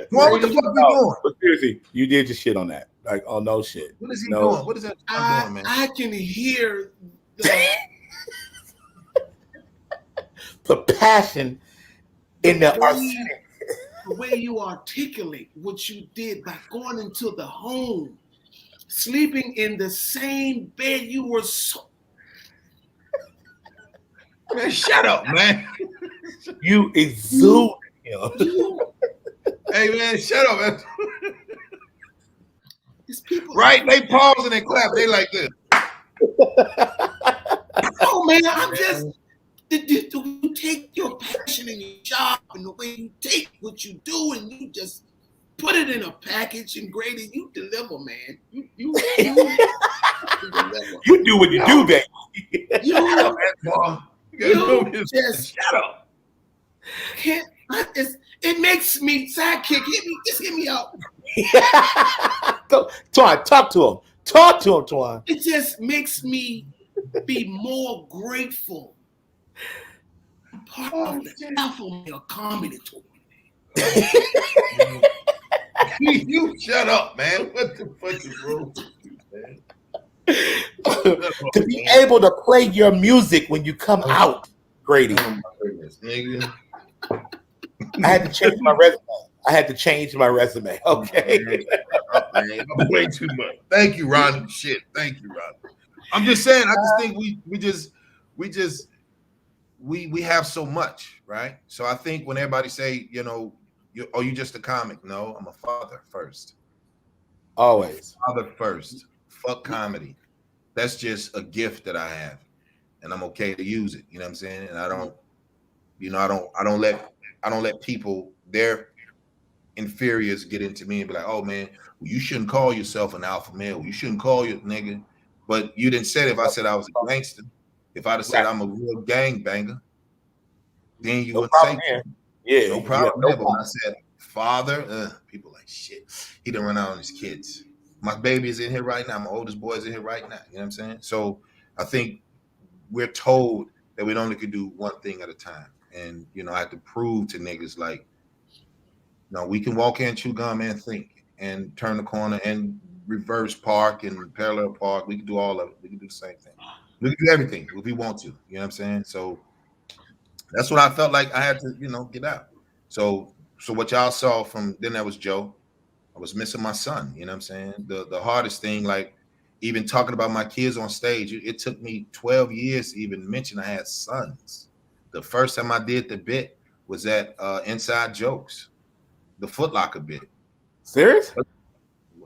What the fuck you doing? But seriously, you did your shit on that. Like, oh no shit. What is he doing? What is that doing, man? I can hear the passion in the way you articulate what you did by going into the home, sleeping in the same bed. You were so. Man, shut up, man. You exude him. Hey man, shut up, man. These people, right? They pause and they clap. They like this. Oh man, I'm just. You take your passion in your job and the way you take what you do and you just put it in a package and grade it. You deliver, man. You deliver. You do what you do, baby. You just shut up. It makes me sidekick. Hit me out. Twan, talk to him. Talk to him, Twan. It just makes me be more grateful. Part of the alpha male comedy tour. You shut up, man. What the fuck is wrong with you, man? To be able to play your music when you come out, Grady. Oh my goodness, nigga. I had to change my resume. Okay. I'm way too much. Thank you, Ron. Shit. Thank you, Ron. I'm just saying, I just think we have so much, right? So I think when everybody say, you just a comic. No, I'm a father first. Always. Father first. Fuck comedy. That's just a gift that I have. And I'm okay to use it. You know what I'm saying? And I don't let people, their inferiors, get into me and be like, oh man, well, you shouldn't call yourself an alpha male. You shouldn't call you nigga. But you didn't say it if I said I was a gangster. If I'd have said I'm a real gang banger, then you would say yeah, no problem. But when I said father, people like shit. He done run out on his kids. My baby is in here right now. My oldest boy is in here right now. You know what I'm saying? So I think we're told that we only can do one thing at a time. And I have to prove to niggas like, no, we can walk in, chew gum, and think, and turn the corner, and reverse park and parallel park. We can do all of it. We can do the same thing. We can do everything if we want to. You know what I'm saying? So that's what I felt like I had to, get out. So what y'all saw from then, that was Joe. I was missing my son. You know what I'm saying? The hardest thing, like even talking about my kids on stage, it took me 12 years to even mention I had sons. The first time I did the bit was at Inside Jokes, the Foot Locker bit. Serious?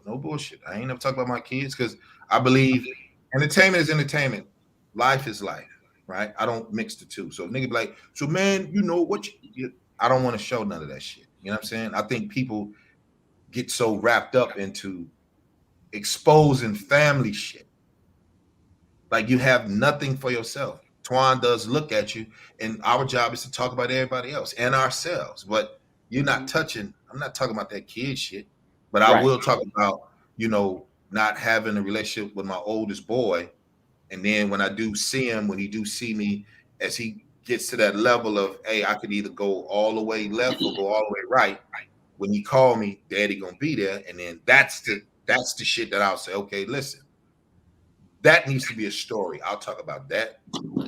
No bullshit. I ain't never talk about my kids because I believe entertainment is entertainment. Life is life, right? I don't mix the two. So nigga be like, so man, I don't want to show none of that shit. You know what I'm saying? I think people get so wrapped up into exposing family shit. Like you have nothing for yourself. Twan does look at you, and our job is to talk about everybody else and ourselves. But you're not touching, I'm not talking about that kid shit, but I will talk about, not having a relationship with my oldest boy. And then when I do see him, when he do see me, as he gets to that level of, hey, I could either go all the way left or go all the way right. When he call me, Daddy gonna be there. And then that's the shit that I'll say, okay, listen, That needs to be a story. I'll talk about that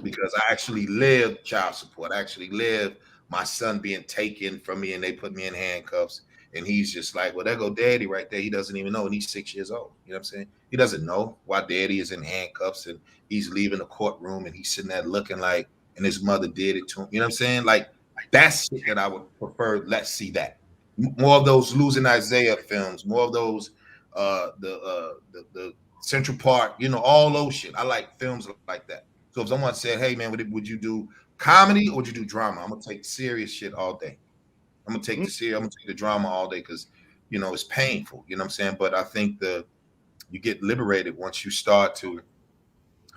because I actually lived child support. I actually lived my son being taken from me and they put me in handcuffs. And he's just like, well, there go daddy right there. He doesn't even know. And he's 6 years old. You know what I'm saying? He doesn't know why daddy is in handcuffs and he's leaving the courtroom and he's sitting there looking like, and his mother did it to him. You know what I'm saying? Like, that's shit that I would prefer. Let's see that. More of those Losing Isaiah films, more of those, the Central Park, you know, all those shit. I like films like that. So if someone said, hey, man, would you do comedy or would you do drama? I'm going to take serious shit all day. I'm gonna take the drama all day because, you know, it's painful. You know what I'm saying? But I think you get liberated once you start to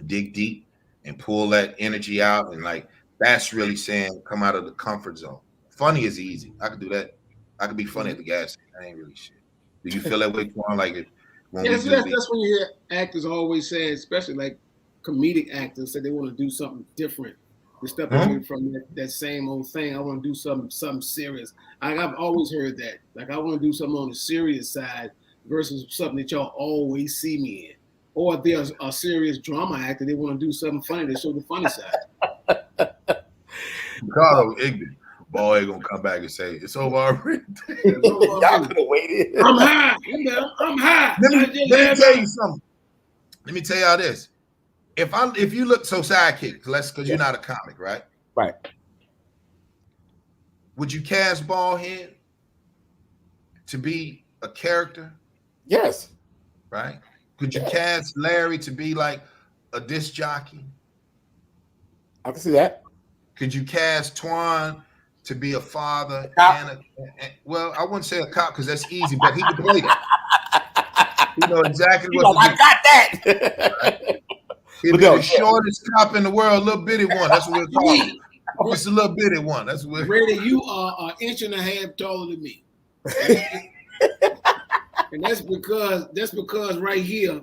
dig deep and pull that energy out, and like that's really saying come out of the comfort zone. Funny is easy. I could do that. I could be funny at the gas station. I ain't really shit. Do you feel that way, Quan? Like it? That's when you hear actors always say, especially like comedic actors, say they want to do something different. To step away from that same old thing. I want to do something serious. I've always heard that. Like I want to do something on the serious side versus something that y'all always see me in. Or if there's a serious drama actor, they want to do something funny to show the funny side. Carlo ignorant. Boy ain't gonna come back and say it's over already. Y'all could have waited. I'm high. I'm high. Let me tell you something. Let me tell y'all this. If you look sidekick, because you're not a comic, right? Right. Would you cast Baldhead to be a character? Yes. Right. Could you cast Larry to be like a disc jockey? I can see that. Could you cast Twan to be a father? Well, I wouldn't say a cop because that's easy, but he could play that. You know exactly what. I got that. Right? He'd be the shortest cop in the world, little bitty one. That's what we're calling. It's a little bitty one. That's what. Brady, you are an inch and a half taller than me, and that's because right here,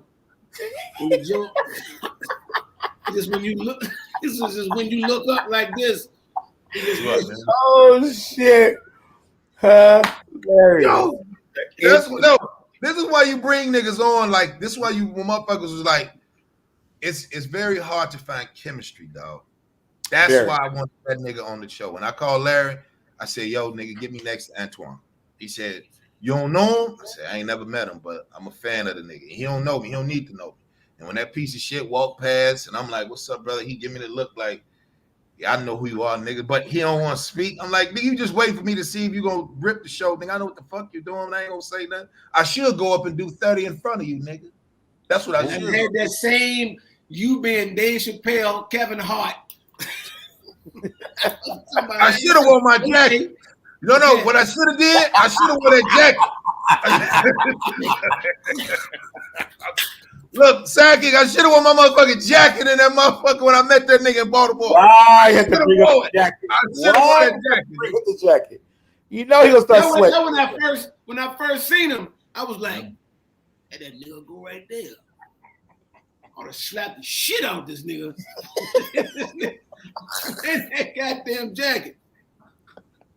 just when you look, this is just when you look up like this. Oh shit! Hilarious. Yo, this is why you bring niggas on. Like this is why you motherfuckers was like. It's very hard to find chemistry, dog. That's why I want that nigga on the show. When I called Larry, I said, yo, nigga, get me next to Antoine. He said, you don't know him? I said, I ain't never met him, but I'm a fan of the nigga. He don't know me. He don't need to know me. And when that piece of shit walked past, and I'm like, what's up, brother? He give me the look like, yeah, I know who you are, nigga, but he don't want to speak. I'm like, nigga, you just wait for me to see if you gonna rip the show, nigga. I know what the fuck you're doing. I ain't gonna say nothing. I should go up and do 30 in front of you, nigga. That's what I should. I had that same, you being Dave Chappelle, Kevin Hart. I should have worn my jacket. No, what I should have did, I should have worn that jacket. Look, Sidekick, I should have worn my motherfucking jacket in that motherfucker when I met that nigga in Baltimore. I had to bring up the jacket. I should have worn that jacket. Bring up the jacket. You know he gonna start sweating. When I first seen him, I was like, hey, that nigga go right there. I ought to slap the shit out of this nigga. In that goddamn jacket.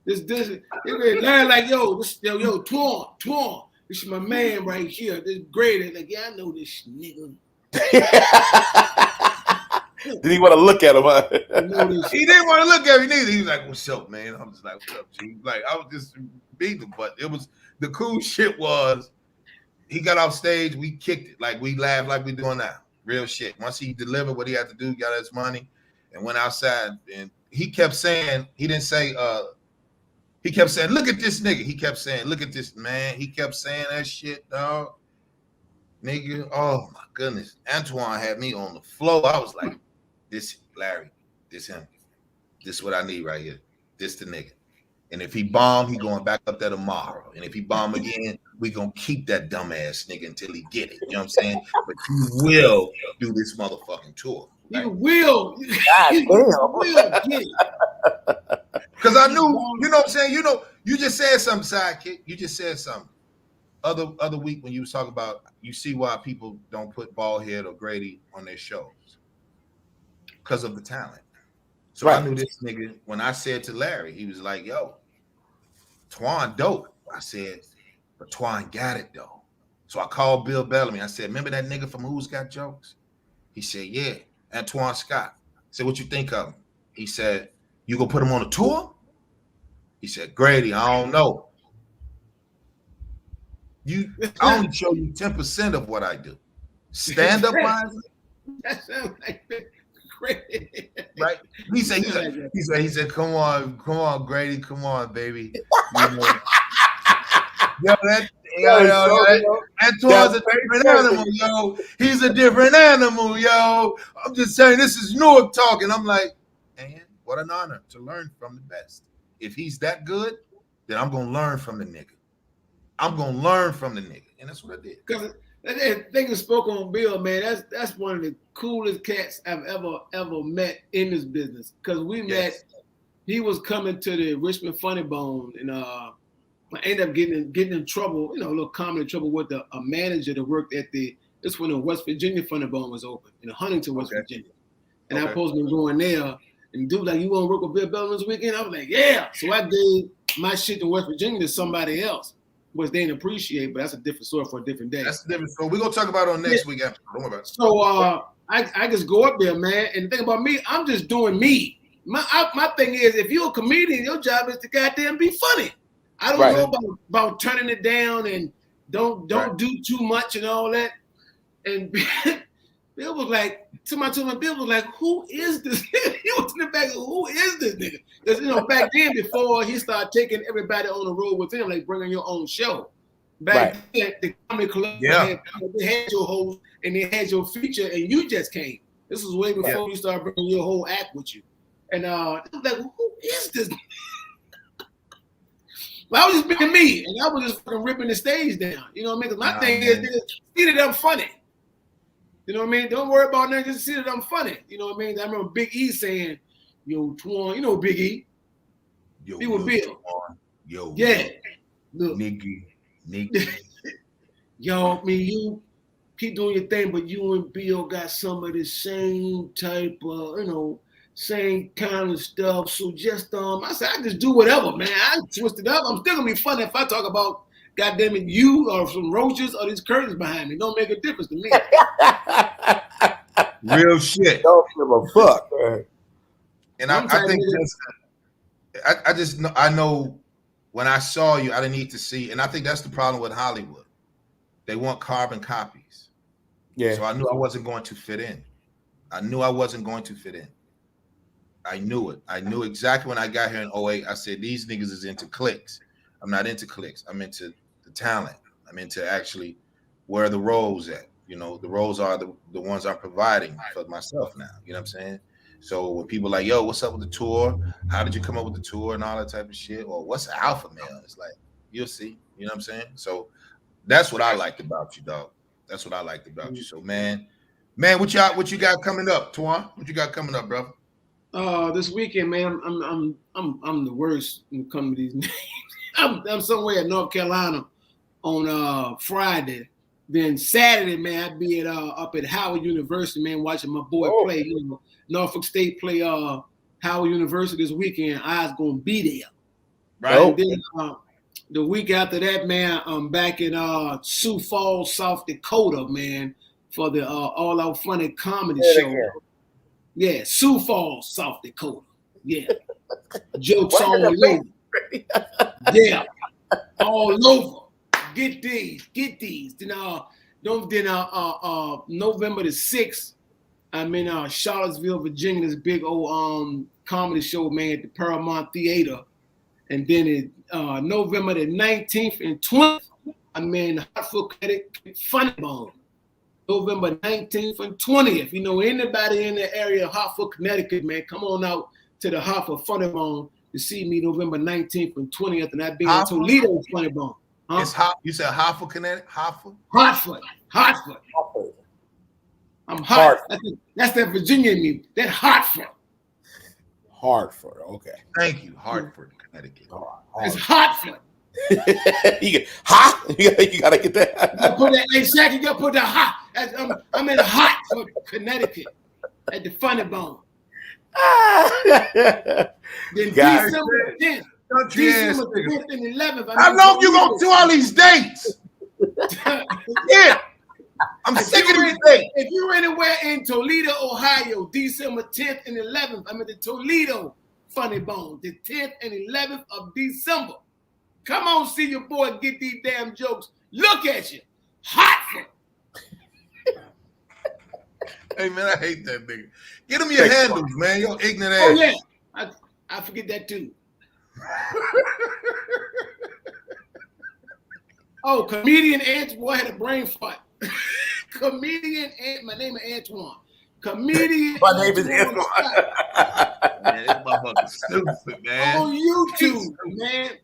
This like, yo, Twan. This is my man right here. This great. Like, yeah, I know this nigga. Did he want to look at him? Huh? He didn't want to look at me neither. He was like, what's up, man? I'm just like, what's up, G? Like, I was just beating him. But it was, the cool shit was, he got off stage, we kicked it. Like, we laughed like we doing now. Real shit. Once he delivered what he had to do, got his money, and went outside. And he kept saying, he didn't say, he kept saying, look at this nigga. He kept saying, look at this man. He kept saying that shit, dog. Nigga, oh my goodness. Antoine had me on the floor. I was like, this Larry, this him. This what I need right here. This the nigga. And if he bomb, he going back up there tomorrow. And if he bomb again, we gonna keep that dumbass nigga until he get it. You know what I'm saying? But he will do this motherfucking tour. Right? He will. God will get it. Because I knew, you know what I'm saying? You know, you just said something, Sidekick. You just said something. Other week when you was talking about, you see why people don't put Baldhead or Grady on their shows. Because of the talent. So right. I knew this nigga, when I said to Larry, he was like, yo, Twan dope. I said, but Twan got it though. So I called Bill Bellamy. I said, remember that nigga from Who's Got Jokes? He said, yeah, Antoine Scott. I said, what you think of him? He said, you gonna put him on a tour? He said, Grady, I don't know. I only show you 10% of what I do. Stand up wise. That sounds like Grady. Right? He said, come on, Grady, come on, baby. Antoine's a different animal, yo. He's a different animal, yo. I'm just saying, this is Newark talking. I'm like, man, what an honor to learn from the best. If he's that good, then I'm gonna learn from the nigga. I'm gonna learn from the nigga, and that's what I did. Because that thing spoke on Bill, man. That's one of the coolest cats I've ever met in this business. Because we met, he was coming to the Richmond Funny Bone, and I ended up getting in trouble, a little comedy trouble with a manager that worked at this when the West Virginia Funny Bone was open in Huntington, West Virginia. And I supposed to be going there, and dude like, you want to work with Bill Bellamy this weekend? I was like, yeah. So I gave my shit to West Virginia to somebody else, which they didn't appreciate, but that's a different story for a different day. That's a different story. We're going to talk about it on next week. Don't worry about it. So I just go up there, man, and the thing about me, I'm just doing me. My thing is, if you're a comedian, your job is to goddamn be funny. I don't know about turning it down and don't do too much and all that. And Bill was like, Bill was like, who is this nigga? He was in the back, who is this nigga? Because, back then, before he started taking everybody on the road with him, like bringing your own show. Back then, the Comedy Club, they had your host and they had your feature, and you just came. This was way before you started bringing your whole act with you. And I was like, who is this nigga? Well, I was just being me, and I was just fucking ripping the stage down. You know what I mean? Because my thing is, see that I'm funny. You know what I mean? Don't worry about that. Just see that I'm funny. You know what I mean? I remember Big E saying, yo, Twan, you know Big E? Yo, he was Bill. Twan. Yo, yeah. Look. Nicky. Yo, I mean, you keep doing your thing, but you and Bill got some of the same type of, same kind of stuff. So just I said, I just do whatever, man. I twist it up. I'm still gonna be funny if I talk about goddamn it, you or some roaches or these curtains behind me. Don't make a difference to me. Real shit. Don't give a fuck. Man. And I think I know when I saw you, I didn't need to see, and I think that's the problem with Hollywood. They want carbon copies. Yeah. So I knew I wasn't going to fit in. I knew it. I knew exactly when I got here in 2008. I said, these niggas is into clicks. I'm not into clicks. I'm into the talent. I'm into actually where the roles at. The roles are the ones I'm providing for myself now. You know what I'm saying? So when people are like, yo, what's up with the tour? How did you come up with the tour and all that type of shit? Or what's the alpha male? It's like, you'll see. You know what I'm saying? So that's what I liked about you, dog. That's what I liked about you. So man, what you got coming up, Twan? What you got coming up, bro? This weekend, man, I'm the worst when it comes to these names. I'm somewhere in North Carolina on Friday. Then Saturday, man, I'd be up at Howard University, man, watching my boy play. Norfolk State play Howard University this weekend. I was gonna be there. Right. And then the week after that, man, I'm back in Sioux Falls, South Dakota, man, for the All Out Funny comedy show. Yeah, Sioux Falls, South Dakota. Yeah. Jokes all over. Yeah. All over. Get these. Then November the 6th, I'm in Charlottesville, Virginia, this big old comedy show, man, at the Paramount Theater. And then November the 19th and 20th, I'm in Hartford, Connecticut, Funny Bone. November 19th and 20th. Anybody in the area of Hartford, Connecticut, man, come on out to the Hartford Funny Bone to see me November 19th and 20th. And I've been in Toledo Funny Bone. Huh? It's you said Hartford, Connecticut? Hartford. I'm hot. That's that Virginia in me. That Hartford. Okay. Thank you, Hartford, Connecticut. It's Hartford. You gotta get that. You gotta put that exactly. You gotta put that hot. I'm in Hartford, Connecticut, at the Funny Bone. Then December 10th, December 10th and 11th. I know you gonna do all these dates. Yeah. I'm sick of these dates. If you're anywhere in Toledo, Ohio, December 10th and 11th, I'm at the Toledo Funny Bone, the 10th and 11th of December. Come on, see your boy get these damn jokes. Look at you. Hot for. Hey, man, I hate that nigga. Get him your handles, man. Your ignorant ass. Oh, yeah. I forget that, too. Oh, comedian Antoine. Boy, I had a brain fart. Comedian my name is Antoine. Comedian. My name is Antoine. Man, this motherfucker stupid, man. On YouTube, man.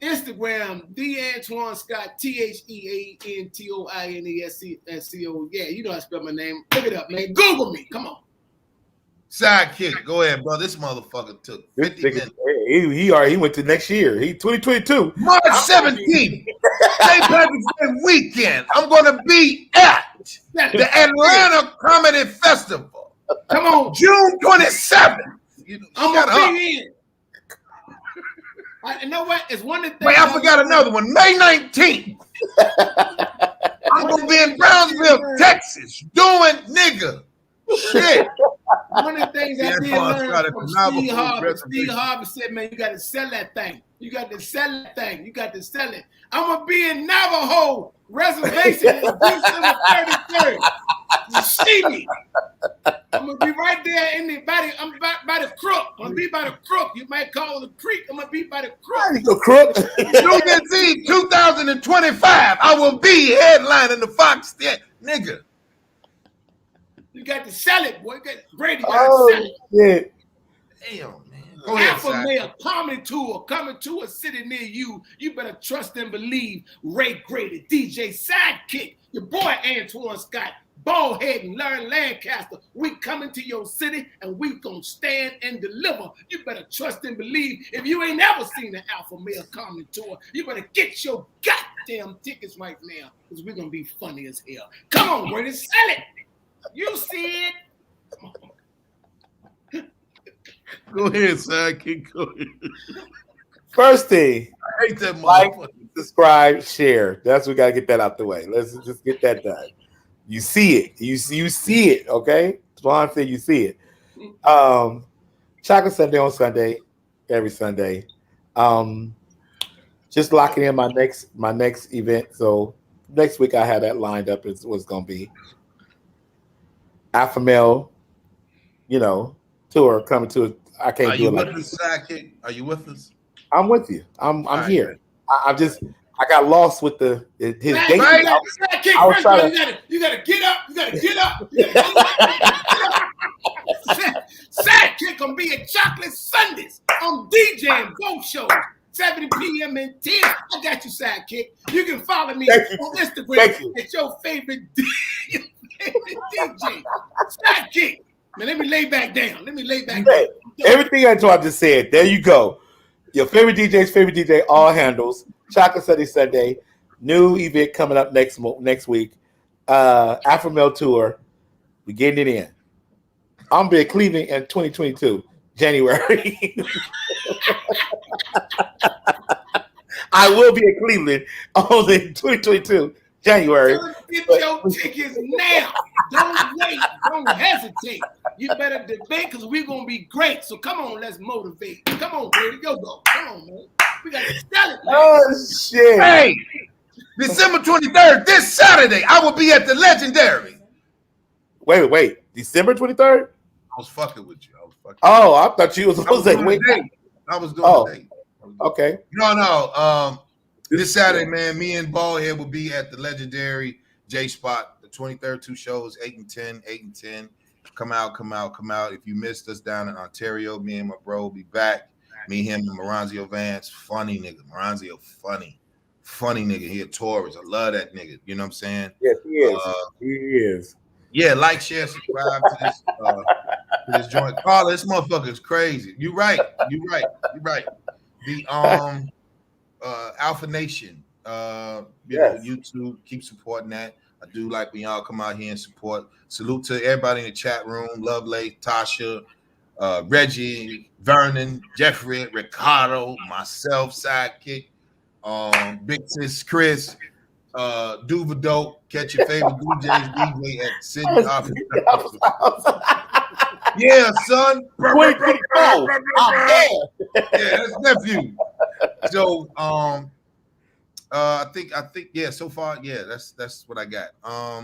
Instagram, the Antoine Scott, TheAntoinesco. Yeah, you know how to spell my name. Look it up, man. Google me. Come on. Sidekick, go ahead, bro. This motherfucker took 50 minutes. He went to next year. He 2022. March 17th, St. Patrick's Day weekend. I'm gonna be at the Atlanta Comedy Festival. Come on. June 27th. I'm gonna be in. You know what? It's one of the things. Wait, I forgot another one. May 19th. I'm gonna be in Brownsville, Texas, doing nigga shit. One of the things I did learn from Steve Harvey. Steve Harvey said, man, you got to sell that thing. You got to sell that thing. You got to sell it. I'm going to be in Navajo Reservation for December 33rd. You see me. I'm going to be right there in I'm by the crook. I'm going to be by the crook. You might call it the creek. I'm going to be by the crook. The crook. New Year's Eve 2025, I will be headlining the Fox Theater. Nigga. You got to sell it, boy. Brady got to sell it. Yeah. Damn, man. Go ahead, Alpha Male Comedy Tour coming to a city near you. You better trust and believe. Ray Grady, DJ Sidekick, your boy Antoine Scott, Ballhead and Larry Lancaster. We coming to your city and we gonna stand and deliver. You better trust and believe. If you ain't ever seen the Alpha Male Comedy Tour, you better get your goddamn tickets right now because we're gonna be funny as hell. Come on, Brady, sell it. You see it. Go ahead, Sidekick. Go ahead. First thing, I hate that like, motherfucker. subscribe, share. That's we gotta get that out the way. Let's just get that done. You see it. You see it. Okay. Swan said you see it. Chocolate Sunday on Sunday, every Sunday. Just locking in my next event. So next week I have that lined up. Is what's gonna be. Alpha Male, tour coming to it. I can't do it like this. Sidekick? Are you with us? I'm with you. I'm right, here. I got lost with his date. Right. You gotta get up. You gotta get up. Sidekick gonna be at Chocolate Sundays. I'm DJing both shows. 7 p.m. and 10. I got you, Sidekick. You can follow me on Instagram at your favorite DJ. Sidekick. Man, let me lay back down. Everything I just said. There you go. Your favorite DJ's favorite DJ, all handles. Chocolate Sunday. New event coming up next week. Alpha Male Tour. We're getting it in. I'm gonna be at Cleveland in 2022, January. I will be at Cleveland on in 2022, January. Get your tickets now. Don't wait. Don't hesitate. You better debate because we're going to be great. So come on, let's motivate. Come on, Brady. Go. Come on, man. We got to sell it, man. Oh, shit. Hey, December 23rd, this Saturday, I will be at the Legendary. Wait. December 23rd? I was fucking with you. Oh, I thought you was supposed to say, wait. I was doing the date. Okay. No. This Saturday, man, me and Ballhead will be at the Legendary J-Spot, the 23rd, 2 shows, 8 and 10. Come out. If you missed us down in Ontario, me and my bro will be back. Me, him, and Maranzio Vance. Funny nigga. Maranzio, funny nigga. He a tourist. I love that nigga. You know what I'm saying? Yes, he is. He is. Yeah, like, share, subscribe to this joint. Carla, this motherfucker is crazy. You're right. The Alpha Nation, YouTube, keep supporting that. I do like when y'all come out here and support. Salute to everybody in the chat room. Lovely, Tasha, Reggie, Vernon, Jeffrey, Ricardo, myself, Sidekick, Big Sis, Chris, Duva Dope. Catch your favorite DJs DJ at Sydney Office. Yeah, son. Quick, oh, I'm there. Yeah, that's nephew. So I think yeah, so far, yeah, that's what I got.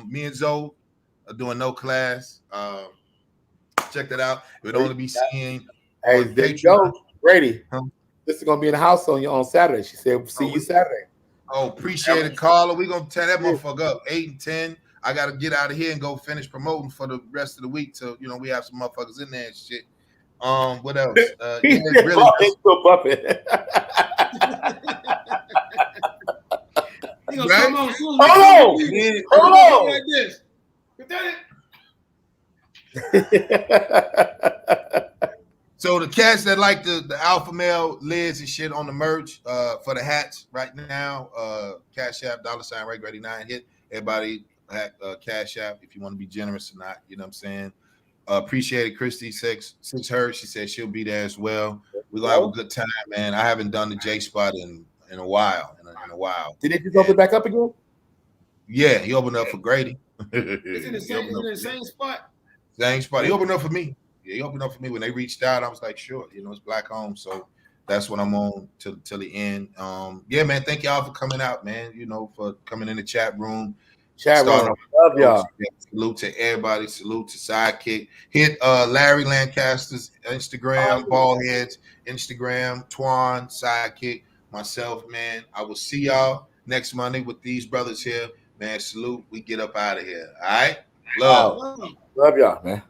Me and Zoe are doing no class. Check that out. It would only be seen. Hey, there you go, Brady. This is gonna be in the house on Saturday. She said, "See you Saturday." Oh, appreciate it, Carla. We're gonna tear that motherfucker up. 8 and 10. I gotta get out of here and go finish promoting for the rest of the week till we have some motherfuckers in there and shit. What else? He's really still bumping. Right? Hold on. Like this. So the cats that like the alpha male lids and shit on the merch for the hats right now, Cash App, $ Ray Grady 9 hit. Everybody Cash App if you want to be generous or not. You know what I'm saying? Appreciate it, Christy. Six her. She said she'll be there as well. We're gonna have a good time, man. I haven't done the J spot in a while. In a while. Did it just open back up again? Yeah, he opened up for Grady. It's in the same spot. Same spot. He opened up for me. Yeah, he opened up for me when they reached out. I was like, sure, it's black home, so that's what I'm on till the end. Yeah, man. Thank y'all for coming out, man. For coming in the chat room. Love y'all. Salute to everybody. Salute to Sidekick. Hit Larry Lancaster's Instagram, Ballheads Instagram, Twan, Sidekick, myself, man. I will see y'all next Monday with these brothers here, man. Salute. We get up out of here. All right. Love y'all, man.